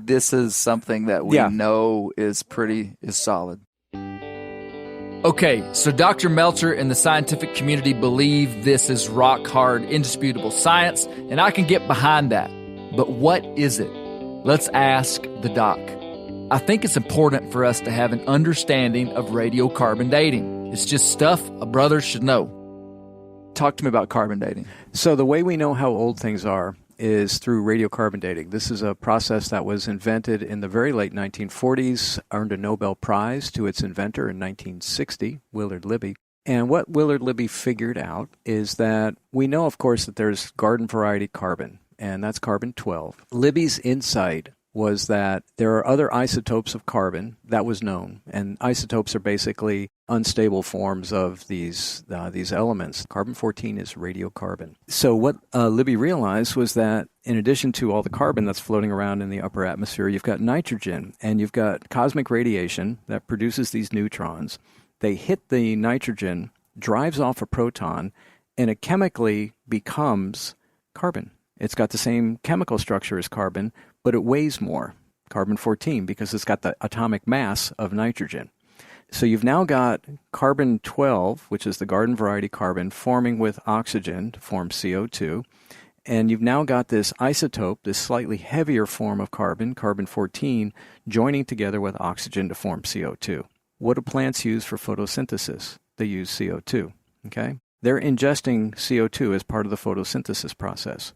This is something that we know is solid. Okay, so Dr. Melzter and the scientific community believe this is rock hard, indisputable science, and I can get behind that. But what is it? Let's ask the doc. I think it's important for us to have an understanding of radiocarbon dating. It's just stuff a brother should know. Talk to me about carbon dating. So the way we know how old things are is through radiocarbon dating. This is a process that was invented in the very late 1940s, earned a Nobel Prize to its inventor in 1960, Willard Libby. And what Willard Libby figured out is that we know, of course, that there's garden variety carbon, and that's carbon-12. Libby's insight was that there are other isotopes of carbon that was known, and isotopes are basically unstable forms of these elements. Carbon-14 is radiocarbon. So what Libby realized was that in addition to all the carbon that's floating around in the upper atmosphere, you've got nitrogen, and you've got cosmic radiation that produces these neutrons. They hit the nitrogen, drives off a proton, and it chemically becomes carbon. It's got the same chemical structure as carbon, but it weighs more, carbon-14, because it's got the atomic mass of nitrogen. So you've now got carbon-12, which is the garden variety carbon, forming with oxygen to form CO2. And you've now got this isotope, this slightly heavier form of carbon, carbon-14, joining together with oxygen to form CO2. What do plants use for photosynthesis? They use CO2, okay? They're ingesting CO2 as part of the photosynthesis process.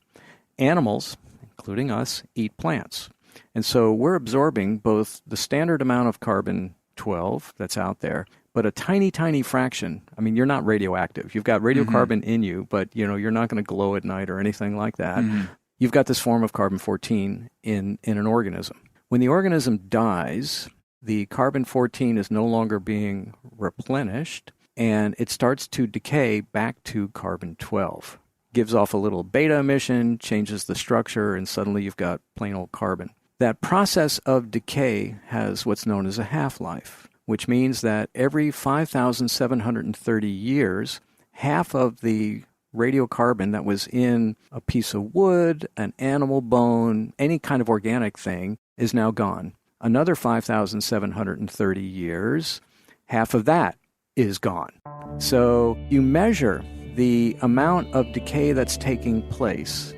Animals, including us, eat plants. And so we're absorbing both the standard amount of carbon-12 that's out there, but a tiny, tiny fraction. I mean, you're not radioactive. You've got radiocarbon in you, but you're not going to glow at night or anything like that. Mm-hmm. You've got this form of carbon-14 in an organism. When the organism dies, the carbon-14 is no longer being replenished, and it starts to decay back to carbon-12. Gives off a little beta emission, changes the structure, and suddenly you've got plain old carbon. That process of decay has what's known as a half-life, which means that every 5,730 years, half of the radiocarbon that was in a piece of wood, an animal bone, any kind of organic thing is now gone. Another 5,730 years, half of that is gone. So you measure the amount of decay that's taking place.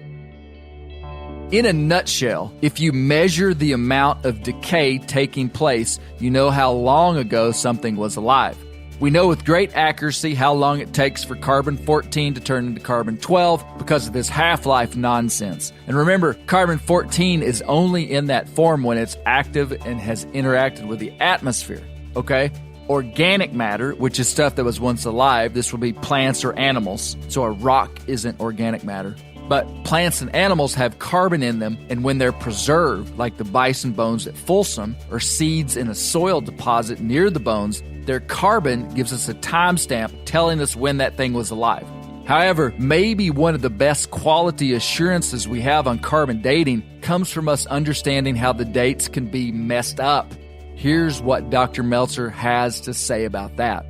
In a nutshell, if you measure the amount of decay taking place, you know how long ago something was alive. We know with great accuracy how long it takes for carbon-14 to turn into carbon-12 because of this half-life nonsense. And remember, carbon-14 is only in that form when it's active and has interacted with the atmosphere, okay? Organic matter, which is stuff that was once alive, this will be plants or animals, so a rock isn't organic matter. But plants and animals have carbon in them, and when they're preserved, like the bison bones at Folsom, or seeds in a soil deposit near the bones, their carbon gives us a timestamp telling us when that thing was alive. However, maybe one of the best quality assurances we have on carbon dating comes from us understanding how the dates can be messed up. Here's what Dr. Melzter has to say about that.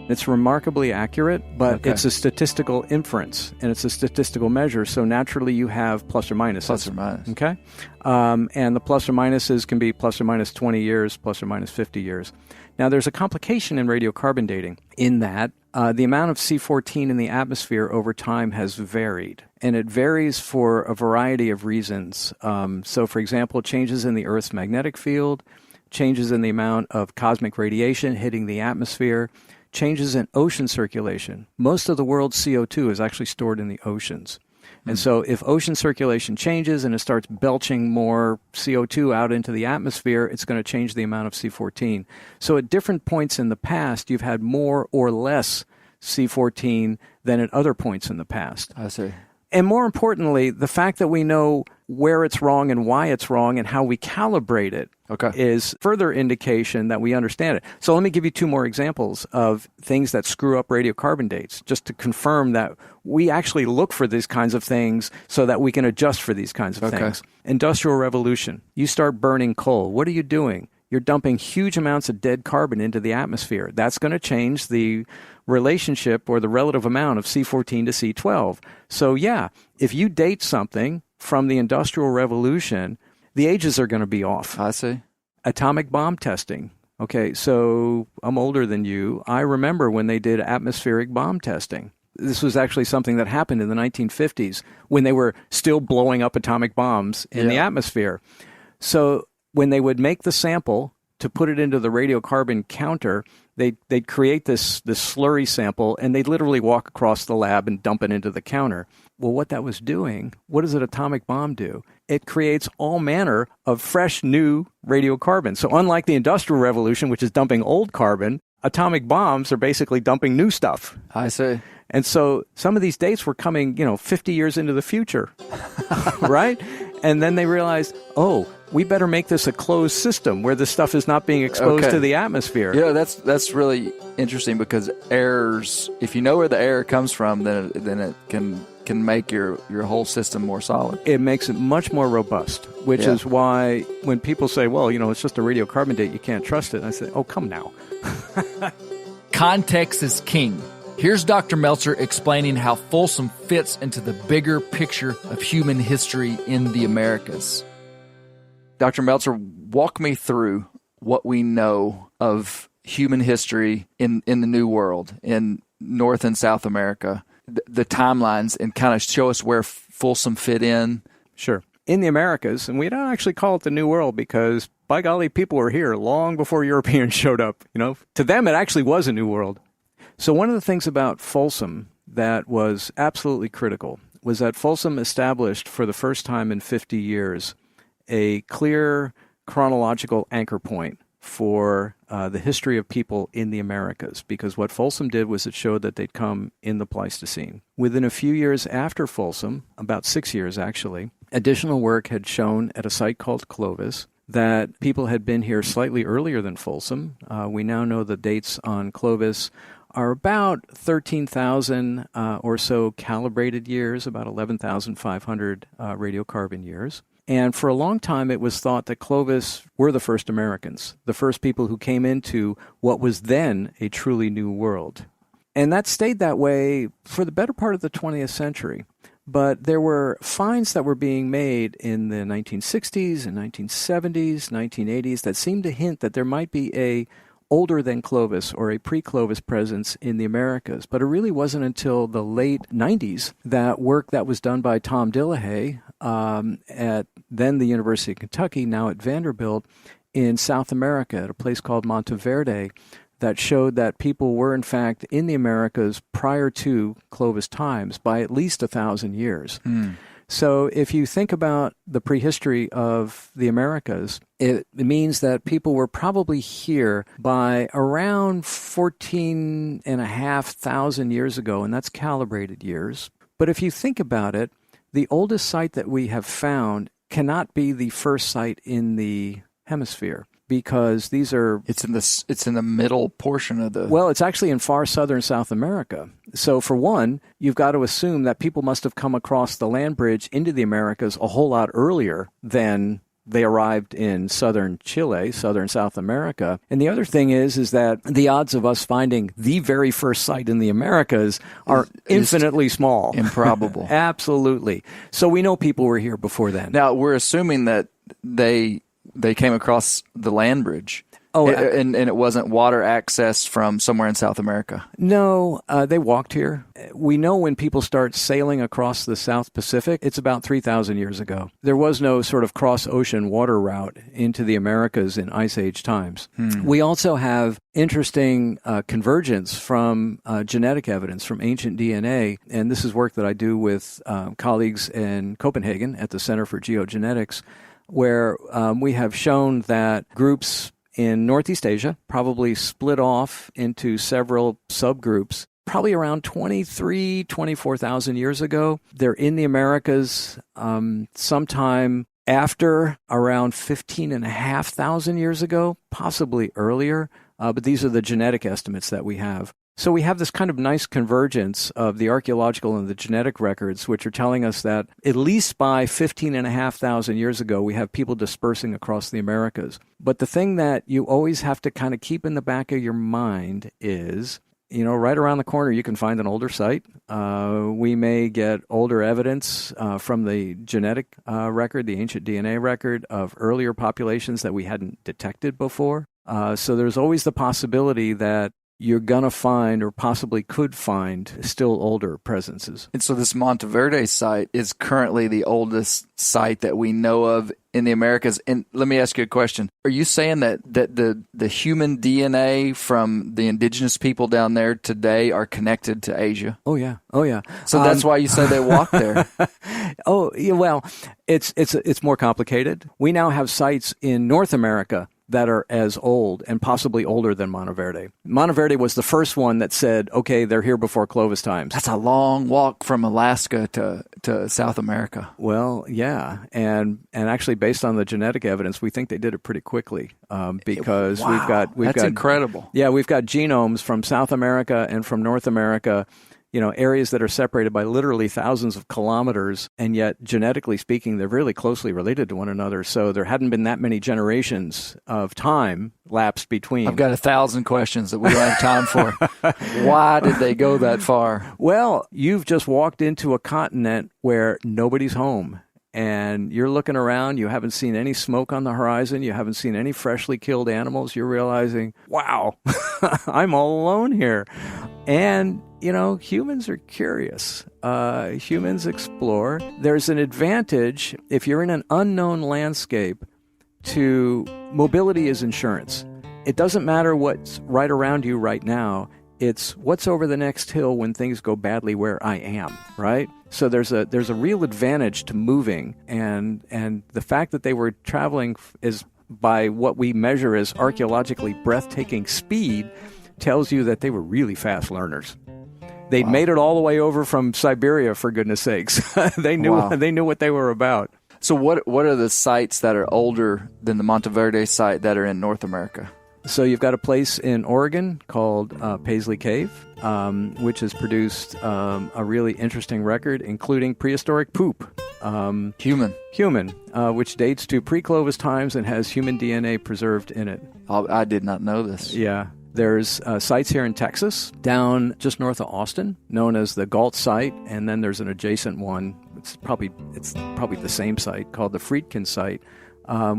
It's remarkably accurate, but it's a statistical inference, and it's a statistical measure, so naturally you have plus or minus. Plus or minus. Okay? And the plus or minuses can be plus or minus 20 years, plus or minus 50 years. Now, there's a complication in radiocarbon dating in that the amount of C14 in the atmosphere over time has varied, and it varies for a variety of reasons. So, for example, changes in the Earth's magnetic field, changes in the amount of cosmic radiation hitting the atmosphere, changes in ocean circulation. Most of the world's CO2 is actually stored in the oceans. And so if ocean circulation changes and it starts belching more CO2 out into the atmosphere, it's going to change the amount of C14. So at different points in the past, you've had more or less C14 than at other points in the past. I see. And more importantly, the fact that we know where it's wrong and why it's wrong and how we calibrate it is further indication that we understand it. So let me give you two more examples of things that screw up radiocarbon dates, just to confirm that we actually look for these kinds of things so that we can adjust for these kinds of things. Industrial Revolution. You start burning coal. What are you doing? You're dumping huge amounts of dead carbon into the atmosphere. That's going to change the relationship or the relative amount of C14 to C12. So yeah, if you date something from the Industrial Revolution, the ages are going to be off. I see. Atomic bomb testing. Okay, so I'm older than you. I remember when they did atmospheric bomb testing. This was actually something that happened in the 1950s when they were still blowing up atomic bombs in the atmosphere. So when they would make the sample to put it into the radiocarbon counter, they'd create this slurry sample, and they'd literally walk across the lab and dump it into the counter. Well, what that was doing, what does an atomic bomb do? It creates all manner of fresh, new radiocarbon. So unlike the Industrial Revolution, which is dumping old carbon, atomic bombs are basically dumping new stuff. I see. And so some of these dates were coming, 50 years into the future, right? And then they realized, we better make this a closed system where this stuff is not being exposed to the atmosphere. Yeah, that's really interesting, because errors, if you know where the error comes from, then it can make your whole system more solid. It makes it much more robust, which is why when people say, well, it's just a radiocarbon date, you can't trust it. I say, come now. Context is king. Here's Dr. Melzter explaining how Folsom fits into the bigger picture of human history in the Americas. Dr. Melzter, walk me through what we know of human history in the New World, in North and South America, the timelines, and kind of show us where Folsom fit in. Sure. In the Americas, and we don't actually call it the New World because, by golly, people were here long before Europeans showed up. To them, it actually was a new world. So one of the things about Folsom that was absolutely critical was that Folsom established for the first time in 50 years a clear chronological anchor point for the history of people in the Americas, because what Folsom did was it showed that they'd come in the Pleistocene. Within a few years after Folsom, about 6 years actually, additional work had shown at a site called Clovis that people had been here slightly earlier than Folsom. We now know the dates on Clovis are about 13,000 or so calibrated years, about 11,500 radiocarbon years. And for a long time, it was thought that Clovis were the first Americans, the first people who came into what was then a truly new world. And that stayed that way for the better part of the 20th century. But there were finds that were being made in the 1960s and 1970s, 1980s that seemed to hint that there might be a older than Clovis or a pre-Clovis presence in the Americas. But it really wasn't until the late 90s that work that was done by Tom Dillahay at then the University of Kentucky, now at Vanderbilt, in South America at a place called Monteverde, that showed that people were in fact in the Americas prior to Clovis times by at least 1,000 years. So if you think about the prehistory of the Americas, it means that people were probably here by around 14,500 years ago, and that's calibrated years. But if you think about it, the oldest site that we have found cannot be the first site in the hemisphere, because these are... It's in the middle portion of the... Well, it's actually in far southern South America. So for one, you've got to assume that people must have come across the land bridge into the Americas a whole lot earlier than they arrived in southern Chile, southern South America. And the other thing is that the odds of us finding the very first site in the Americas are infinitely small. Improbable. Absolutely. So we know people were here before then. Now, we're assuming that they came across the land bridge. Oh, and it wasn't water access from somewhere in South America. No, they walked here. We know when people start sailing across the South Pacific, it's about 3,000 years ago. There was no sort of cross-ocean water route into the Americas in Ice Age times. We also have interesting convergence from genetic evidence from ancient DNA, and this is work that I do with colleagues in Copenhagen at the Center for Geogenetics, where we have shown that groups in Northeast Asia probably split off into several subgroups probably around 24,000 years ago. They're in the Americas sometime after around 15,500 years ago, possibly earlier. But these are the genetic estimates that we have. So we have this kind of nice convergence of the archaeological and the genetic records, which are telling us that at least by 15,500 years ago, we have people dispersing across the Americas. But the thing that you always have to kind of keep in the back of your mind is, right around the corner, you can find an older site. We may get older evidence from the genetic record, the ancient DNA record of earlier populations that we hadn't detected before. So there's always the possibility that you're going to find or possibly could find still older presences. And so this Monteverde site is currently the oldest site that we know of in the Americas. And let me ask you a question. Are you saying that the human DNA from the indigenous people down there today are connected to Asia? Oh, yeah. So that's why you say they walk there. Oh, yeah, well, it's more complicated. We now have sites in North America that are as old and possibly older than Monteverde. Monteverde was the first one that said, okay, they're here before Clovis times. That's a long walk from Alaska to South America. Well, yeah. And actually, based on the genetic evidence, we think they did it pretty quickly because wow. we've That's got incredible. Yeah, we've got genomes from South America and from North America, areas that are separated by literally thousands of kilometers, and yet genetically speaking, they're really closely related to one another. So there hadn't been that many generations of time lapsed between. I've got 1,000 questions that we don't have time for. Why did they go that far? Well, you've just walked into a continent where nobody's home. And you're looking around, you haven't seen any smoke on the horizon, you haven't seen any freshly killed animals. You're realizing, wow, I'm all alone here. And, humans are curious. Humans explore. There's an advantage if you're in an unknown landscape to mobility is insurance. It doesn't matter what's right around you right now. It's what's over the next hill when things go badly where I am, right? So there's a real advantage to moving, and the fact that they were traveling is by what we measure as archaeologically breathtaking speed tells you that they were really fast learners. They'd made it all the way over from Siberia, for goodness sakes. They knew what they were about. So what are the sites that are older than the Monteverde site that are in North America? So you've got a place in Oregon called Paisley Cave, which has produced a really interesting record, including prehistoric poop. Human, which dates to pre-Clovis times and has human DNA preserved in it. I did not know this. Yeah. There's sites here in Texas, down just north of Austin, known as the Galt site, and then there's an adjacent one. It's probably the same site called the Friedkin site,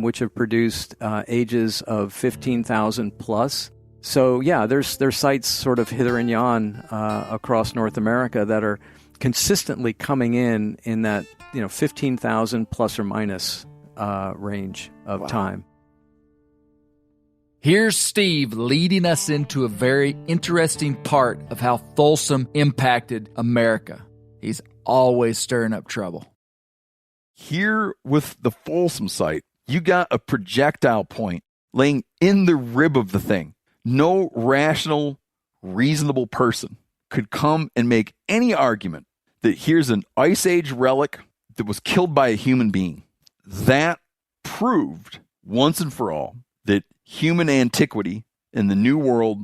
which have produced ages of 15,000 plus. So yeah, there's sites sort of hither and yon across North America that are consistently coming in that 15,000 plus or minus range of time. Here's Steve leading us into a very interesting part of how Folsom impacted America. He's always stirring up trouble. Here with the Folsom site, you got a projectile point laying in the rib of the thing. No rational, reasonable person could come and make any argument that here's an Ice Age relic that was killed by a human being. That proved once and for all that human antiquity in the New World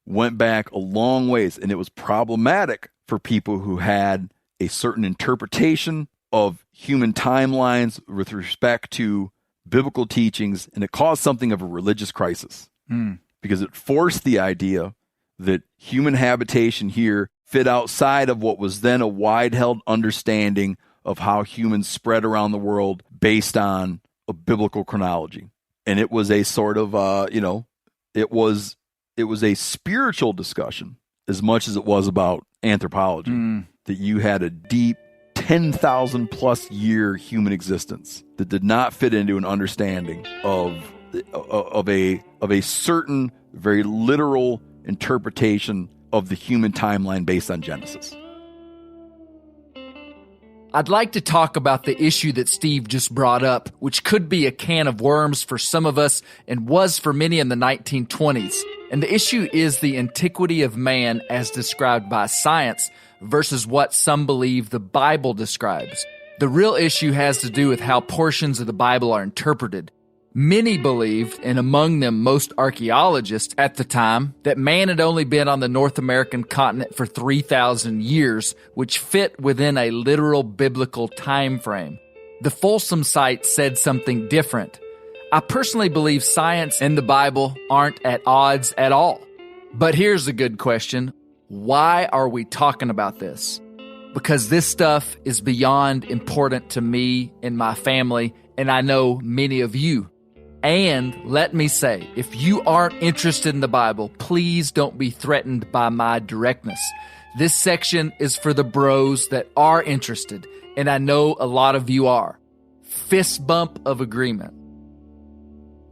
went back a long ways, and it was problematic for people who had a certain interpretation of human timelines with respect to biblical teachings, and it caused something of a religious crisis because it forced the idea that human habitation here fit outside of what was then a wide-held understanding of how humans spread around the world based on a biblical chronology. And it was a sort of, it was a spiritual discussion as much as it was about anthropology, that you had a deep 10,000 plus year human existence that did not fit into an understanding of a certain very literal interpretation of the human timeline based on Genesis. I'd like to talk about the issue that Steve just brought up, which could be a can of worms for some of us and was for many in the 1920s. And the issue is the antiquity of man as described by science versus what some believe the Bible describes. The real issue has to do with how portions of the Bible are interpreted. Many believed, and among them most archaeologists at the time, that man had only been on the North American continent for 3,000 years, which fit within a literal biblical time frame. The Folsom site said something different. I personally believe science and the Bible aren't at odds at all. But here's a good question. Why are we talking about this? Because this stuff is beyond important to me and my family, and I know many of you. And let me say, if you aren't interested in the Bible, please don't be threatened by my directness. This section is for the bros that are interested, and I know a lot of you are. Fist bump of agreement.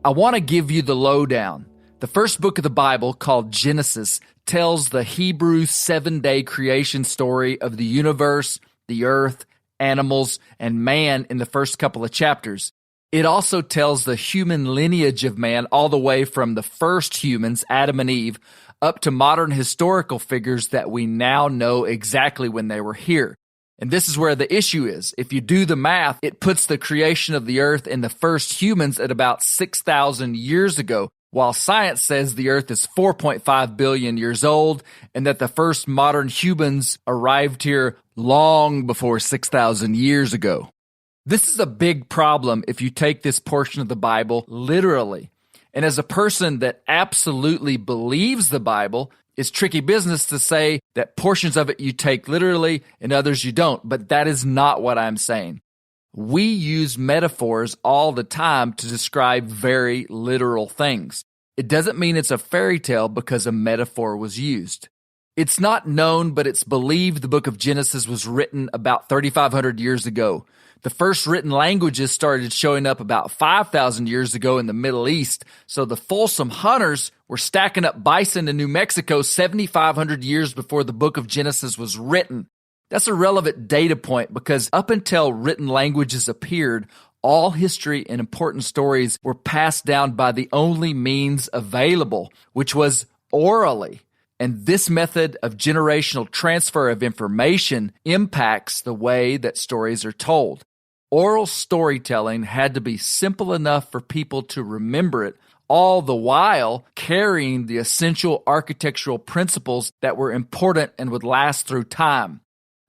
I want to give you the lowdown. The first book of the Bible, called Genesis, tells the Hebrew 7-day creation story of the universe, the earth, animals, and man in the first couple of chapters. It also tells the human lineage of man all the way from the first humans, Adam and Eve, up to modern historical figures that we now know exactly when they were here. And this is where the issue is. If you do the math, it puts the creation of the earth and the first humans at about 6,000 years ago, while science says the earth is 4.5 billion years old and that the first modern humans arrived here long before 6,000 years ago. This is a big problem if you take this portion of the Bible literally. And as a person that absolutely believes the Bible, it's tricky business to say that portions of it you take literally and others you don't, but that is not what I'm saying. We use metaphors all the time to describe very literal things. It doesn't mean it's a fairy tale because a metaphor was used. It's not known, but it's believed the book of Genesis was written about 3,500 years ago. The first written languages started showing up about 5,000 years ago in the Middle East, so the Folsom hunters were stacking up bison in New Mexico 7,500 years before the book of Genesis was written. That's a relevant data point because up until written languages appeared, all history and important stories were passed down by the only means available, which was orally. And this method of generational transfer of information impacts the way that stories are told. Oral storytelling had to be simple enough for people to remember it, all the while carrying the essential architectural principles that were important and would last through time.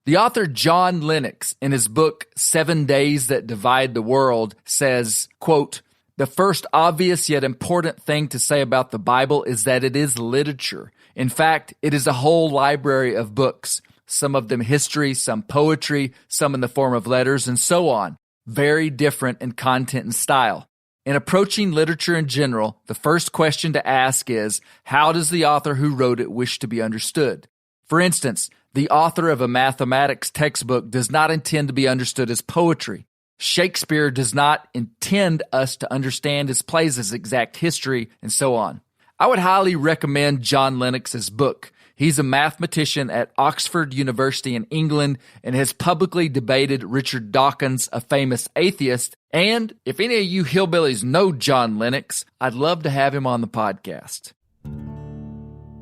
The author John Lennox, in his book 7 Days That Divide the World, says, quote, "The first obvious yet important thing to say about the Bible is that it is literature. In fact, it is a whole library of books, some of them history, some poetry, some in the form of letters, and so on, very different in content and style. In approaching literature in general, the first question to ask is, how does the author who wrote it wish to be understood? For instance, the author of a mathematics textbook does not intend to be understood as poetry. Shakespeare does not intend us to understand his plays as exact history, and so on. I would highly recommend John Lennox's book. He's a mathematician at Oxford University in England and has publicly debated Richard Dawkins, a famous atheist. And if any of you hillbillies know John Lennox, I'd love to have him on the podcast.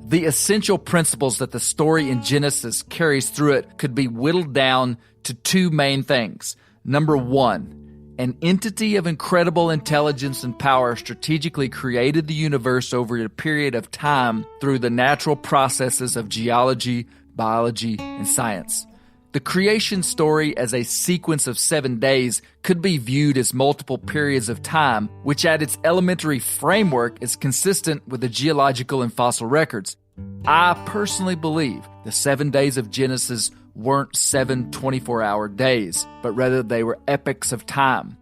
The essential principles that the story in Genesis carries through it could be whittled down to two main things. Number one, an entity of incredible intelligence and power strategically created the universe over a period of time through the natural processes of geology, biology, and science. The creation story as a sequence of 7 days could be viewed as multiple periods of time, which at its elementary framework is consistent with the geological and fossil records. I personally believe the 7 days of Genesis weren't 7 24-hour days, but rather they were epochs of time.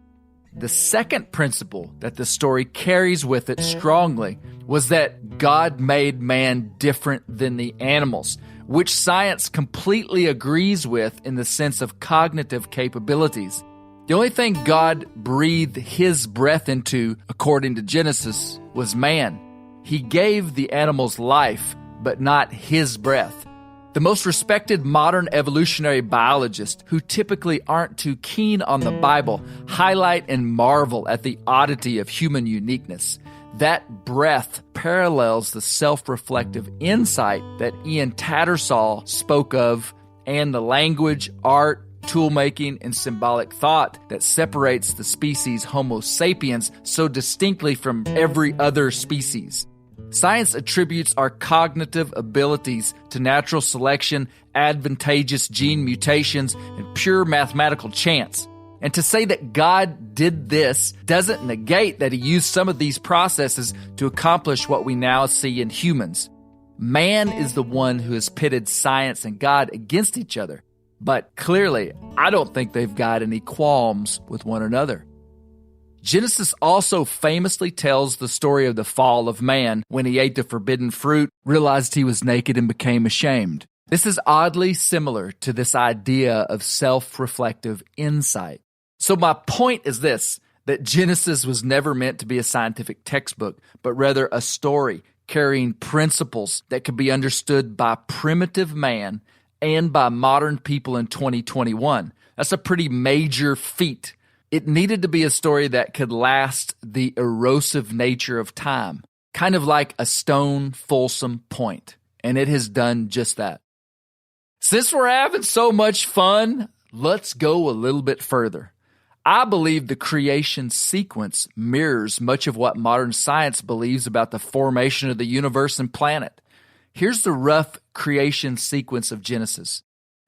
The second principle that the story carries with it strongly was that God made man different than the animals, which science completely agrees with in the sense of cognitive capabilities. The only thing God breathed his breath into, according to Genesis, was man. He gave the animals life, but not his breath. The most respected modern evolutionary biologists, who typically aren't too keen on the Bible, highlight and marvel at the oddity of human uniqueness. That breadth parallels the self-reflective insight that Ian Tattersall spoke of and the language, art, tool-making, and symbolic thought that separates the species Homo sapiens so distinctly from every other species. Science attributes our cognitive abilities to natural selection, advantageous gene mutations, and pure mathematical chance. And to say that God did this doesn't negate that he used some of these processes to accomplish what we now see in humans. Man is the one who has pitted science and God against each other. But clearly, I don't think they've got any qualms with one another. Genesis also famously tells the story of the fall of man when he ate the forbidden fruit, realized he was naked, and became ashamed. This is oddly similar to this idea of self-reflective insight. So my point is this, that Genesis was never meant to be a scientific textbook, but rather a story carrying principles that could be understood by primitive man and by modern people in 2021. That's a pretty major feat. It needed to be a story that could last the erosive nature of time, kind of like a stone Folsom point, and it has done just that. Since we're having so much fun, let's go a little bit further. I believe the creation sequence mirrors much of what modern science believes about the formation of the universe and planet. Here's the rough creation sequence of Genesis.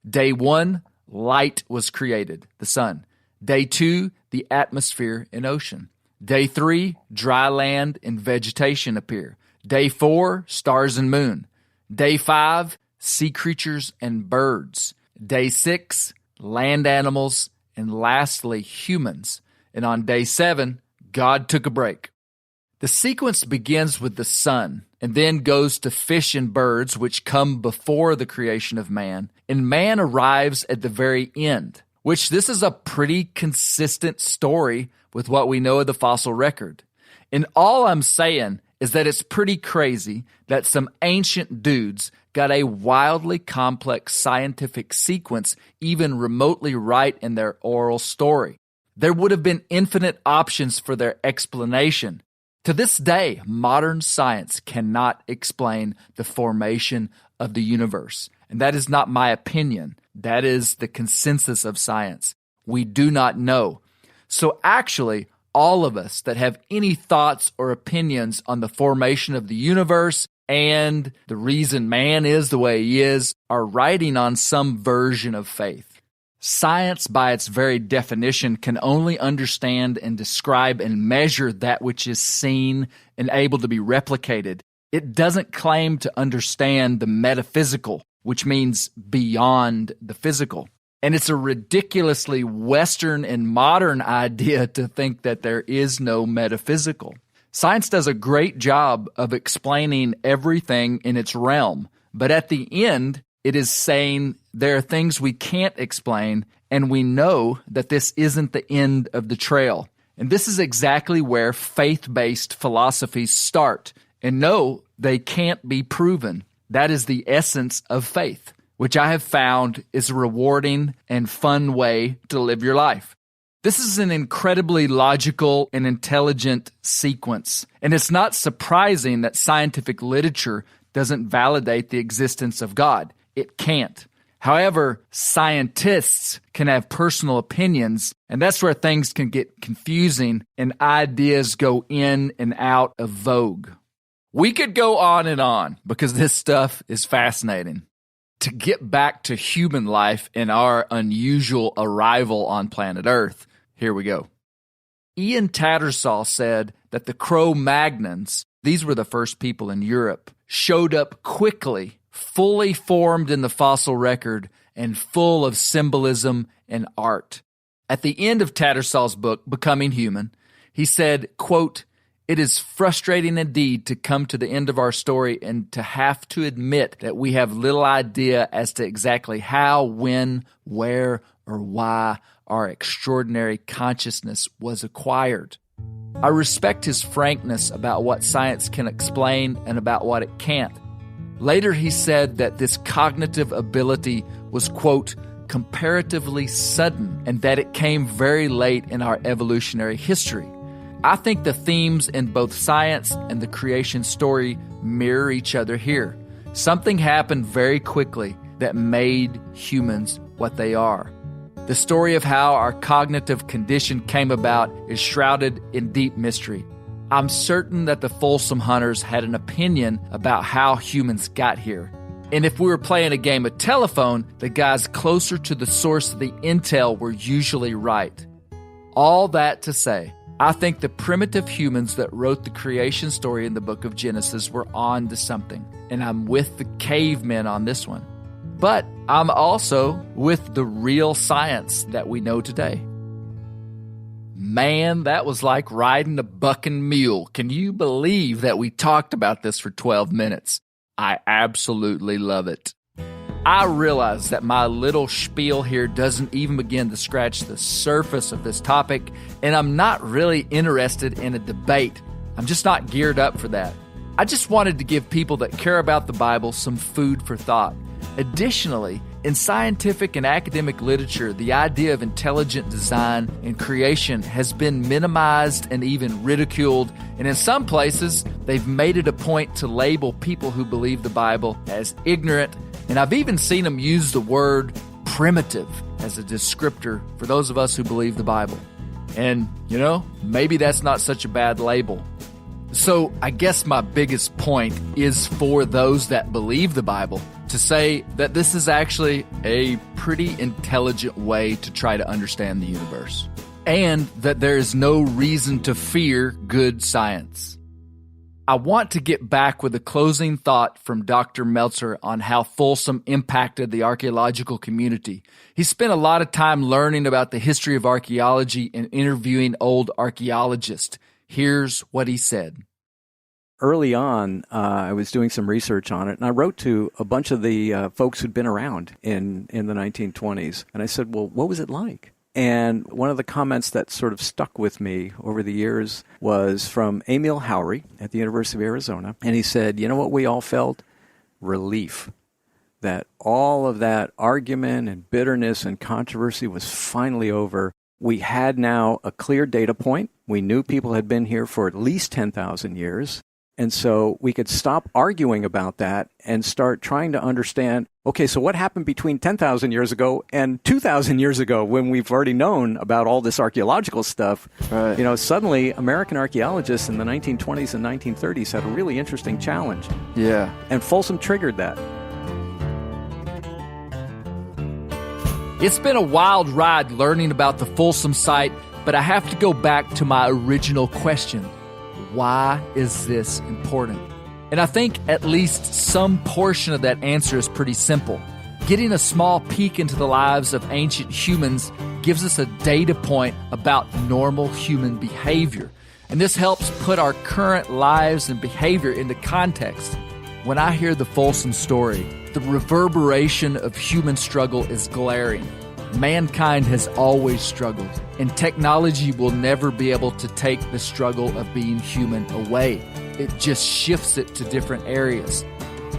Day 1, light was created, the sun. Day 2, the atmosphere and ocean. Day 3, dry land and vegetation appear. Day 4, stars and moon. Day 5, sea creatures and birds. Day 6, land animals, and lastly, humans. And on day 7, God took a break. The sequence begins with the sun and then goes to fish and birds, which come before the creation of man, and man arrives at the very end, which this is a pretty consistent story with what we know of the fossil record. And all I'm saying is that it's pretty crazy that some ancient dudes got a wildly complex scientific sequence even remotely right in their oral story. There would have been infinite options for their explanation. To this day, modern science cannot explain the formation of the universe. And that is not my opinion. That is the consensus of science. We do not know. So actually, all of us that have any thoughts or opinions on the formation of the universe and the reason man is the way he is are riding on some version of faith. Science, by its very definition, can only understand and describe and measure that which is seen and able to be replicated. It doesn't claim to understand the metaphysical, which means beyond the physical. And it's a ridiculously Western and modern idea to think that there is no metaphysical. Science does a great job of explaining everything in its realm, but at the end, it is saying there are things we can't explain, and we know that this isn't the end of the trail. And this is exactly where faith-based philosophies start. And no, they can't be proven. That is the essence of faith, which I have found is a rewarding and fun way to live your life. This is an incredibly logical and intelligent sequence, and it's not surprising that scientific literature doesn't validate the existence of God. It can't. However, scientists can have personal opinions, and that's where things can get confusing and ideas go in and out of vogue. We could go on because this stuff is fascinating. To get back to human life and our unusual arrival on planet Earth, here we go. Ian Tattersall said that the Cro-Magnons, these were the first people in Europe, showed up quickly, fully formed in the fossil record, and full of symbolism and art. At the end of Tattersall's book, Becoming Human, he said, quote, "It is frustrating indeed to come to the end of our story and to have to admit that we have little idea as to exactly how, when, where, or why our extraordinary consciousness was acquired." I respect his frankness about what science can explain and about what it can't. Later, he said that this cognitive ability was, quote, comparatively sudden and that it came very late in our evolutionary history. I think the themes in both science and the creation story mirror each other here. Something happened very quickly that made humans what they are. The story of how our cognitive condition came about is shrouded in deep mystery. I'm certain that the Folsom hunters had an opinion about how humans got here. And if we were playing a game of telephone, the guys closer to the source of the intel were usually right. All that to say, I think the primitive humans that wrote the creation story in the book of Genesis were on to something. And I'm with the cavemen on this one. But I'm also with the real science that we know today. Man, that was like riding a bucking mule. Can you believe that we talked about this for 12 minutes? I absolutely love it. I realize that my little spiel here doesn't even begin to scratch the surface of this topic, and I'm not really interested in a debate. I'm just not geared up for that. I just wanted to give people that care about the Bible some food for thought. Additionally, in scientific and academic literature, the idea of intelligent design and creation has been minimized and even ridiculed, and in some places, they've made it a point to label people who believe the Bible as ignorant, and I've even seen them use the word primitive as a descriptor for those of us who believe the Bible. And, maybe that's not such a bad label. So I guess my biggest point is for those that believe the Bible to say that this is actually a pretty intelligent way to try to understand the universe, and that there is no reason to fear good science. I want to get back with a closing thought from Dr. Melzter on how Folsom impacted the archaeological community. He spent a lot of time learning about the history of archaeology and interviewing old archaeologists. Here's what he said. Early on, I was doing some research on it, and I wrote to a bunch of the folks who'd been around in the 1920s. And I said, well, what was it like? And one of the comments that sort of stuck with me over the years was from Emil Howry at the University of Arizona. And he said, you know what we all felt? Relief. That all of that argument and bitterness and controversy was finally over. We had now a clear data point. We knew people had been here for at least 10,000 years. And so we could stop arguing about that and start trying to understand, okay, so what happened between 10,000 years ago and 2,000 years ago when we've already known about all this archaeological stuff? Right. Suddenly American archaeologists in the 1920s and 1930s had a really interesting challenge. Yeah. And Folsom triggered that. It's been a wild ride learning about the Folsom site, but I have to go back to my original question. Why is this important? And I think at least some portion of that answer is pretty simple. Getting a small peek into the lives of ancient humans gives us a data point about normal human behavior. And this helps put our current lives and behavior into context. When I hear the Folsom story, the reverberation of human struggle is glaring. Mankind has always struggled, and technology will never be able to take the struggle of being human away. It just shifts it to different areas.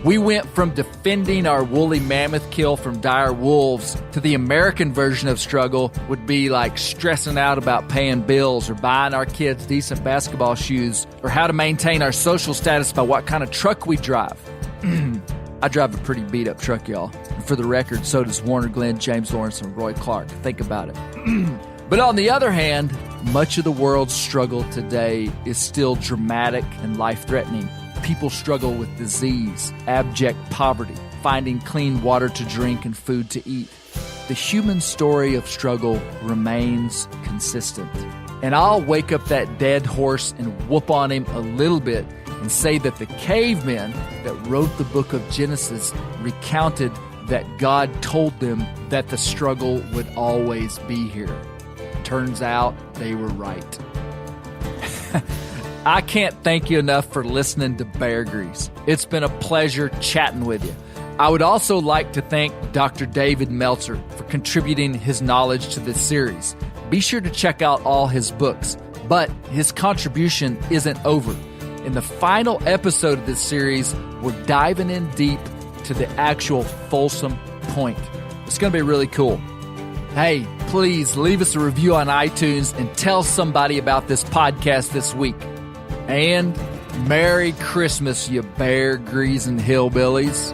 We went from defending our woolly mammoth kill from dire wolves to the American version of struggle would be like stressing out about paying bills or buying our kids decent basketball shoes or how to maintain our social status by what kind of truck we drive. I drive a pretty beat-up truck, y'all. And for the record, so does Warner Glenn, James Lawrence, and Roy Clark. Think about it. But on the other hand, much of the world's struggle today is still dramatic and life-threatening. People struggle with disease, abject poverty, finding clean water to drink and food to eat. The human story of struggle remains consistent. And I'll wake up that dead horse and whoop on him a little bit and say that the cavemen that wrote the book of Genesis recounted that God told them that the struggle would always be here. Turns out they were right. I can't thank you enough for listening to Bear Grease. It's been a pleasure chatting with you. I would also like to thank Dr. David Melzter for contributing his knowledge to this series. Be sure to check out all his books, but his contribution isn't over. In the final episode of this series, we're diving in deep to the actual Folsom Point. It's going to be really cool. Hey, please leave us a review on iTunes and tell somebody about this podcast this week. And Merry Christmas, you bear greasing hillbillies.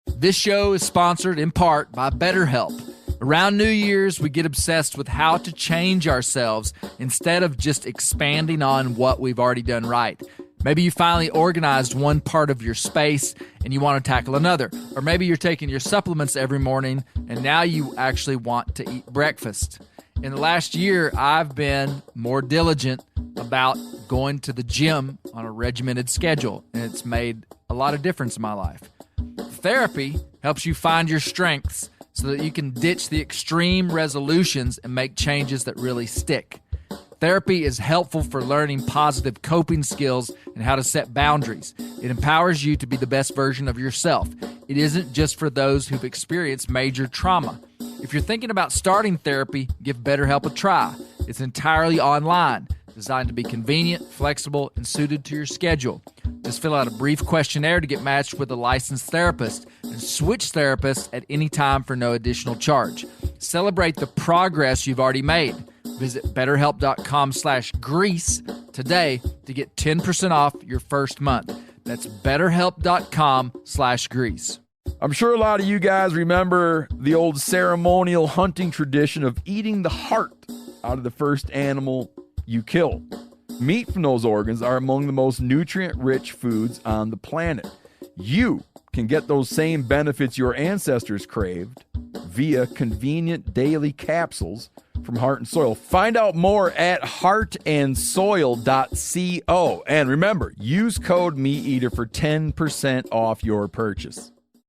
This show is sponsored in part by BetterHelp. Around New Year's, we get obsessed with how to change ourselves instead of just expanding on what we've already done right. Maybe you finally organized one part of your space and you want to tackle another. Or maybe you're taking your supplements every morning and now you actually want to eat breakfast. In the last year, I've been more diligent about going to the gym on a regimented schedule, and it's made a lot of difference in my life. Therapy helps you find your strengths so that you can ditch the extreme resolutions and make changes that really stick. Therapy is helpful for learning positive coping skills and how to set boundaries. It empowers you to be the best version of yourself. It isn't just for those who've experienced major trauma. If you're thinking about starting therapy, give BetterHelp a try. It's entirely online, designed to be convenient, flexible, and suited to your schedule. Just fill out a brief questionnaire to get matched with a licensed therapist and switch therapists at any time for no additional charge. Celebrate the progress you've already made. Visit BetterHelp.com/Grease today to get 10% off your first month. That's BetterHelp.com/Grease. I'm sure a lot of you guys remember the old ceremonial hunting tradition of eating the heart out of the first animal you kill. Meat from those organs are among the most nutrient-rich foods on the planet. You can get those same benefits your ancestors craved via convenient daily capsules from Heart and Soil. Find out more at heartandsoil.co. And remember, use code MeatEater for 10% off your purchase.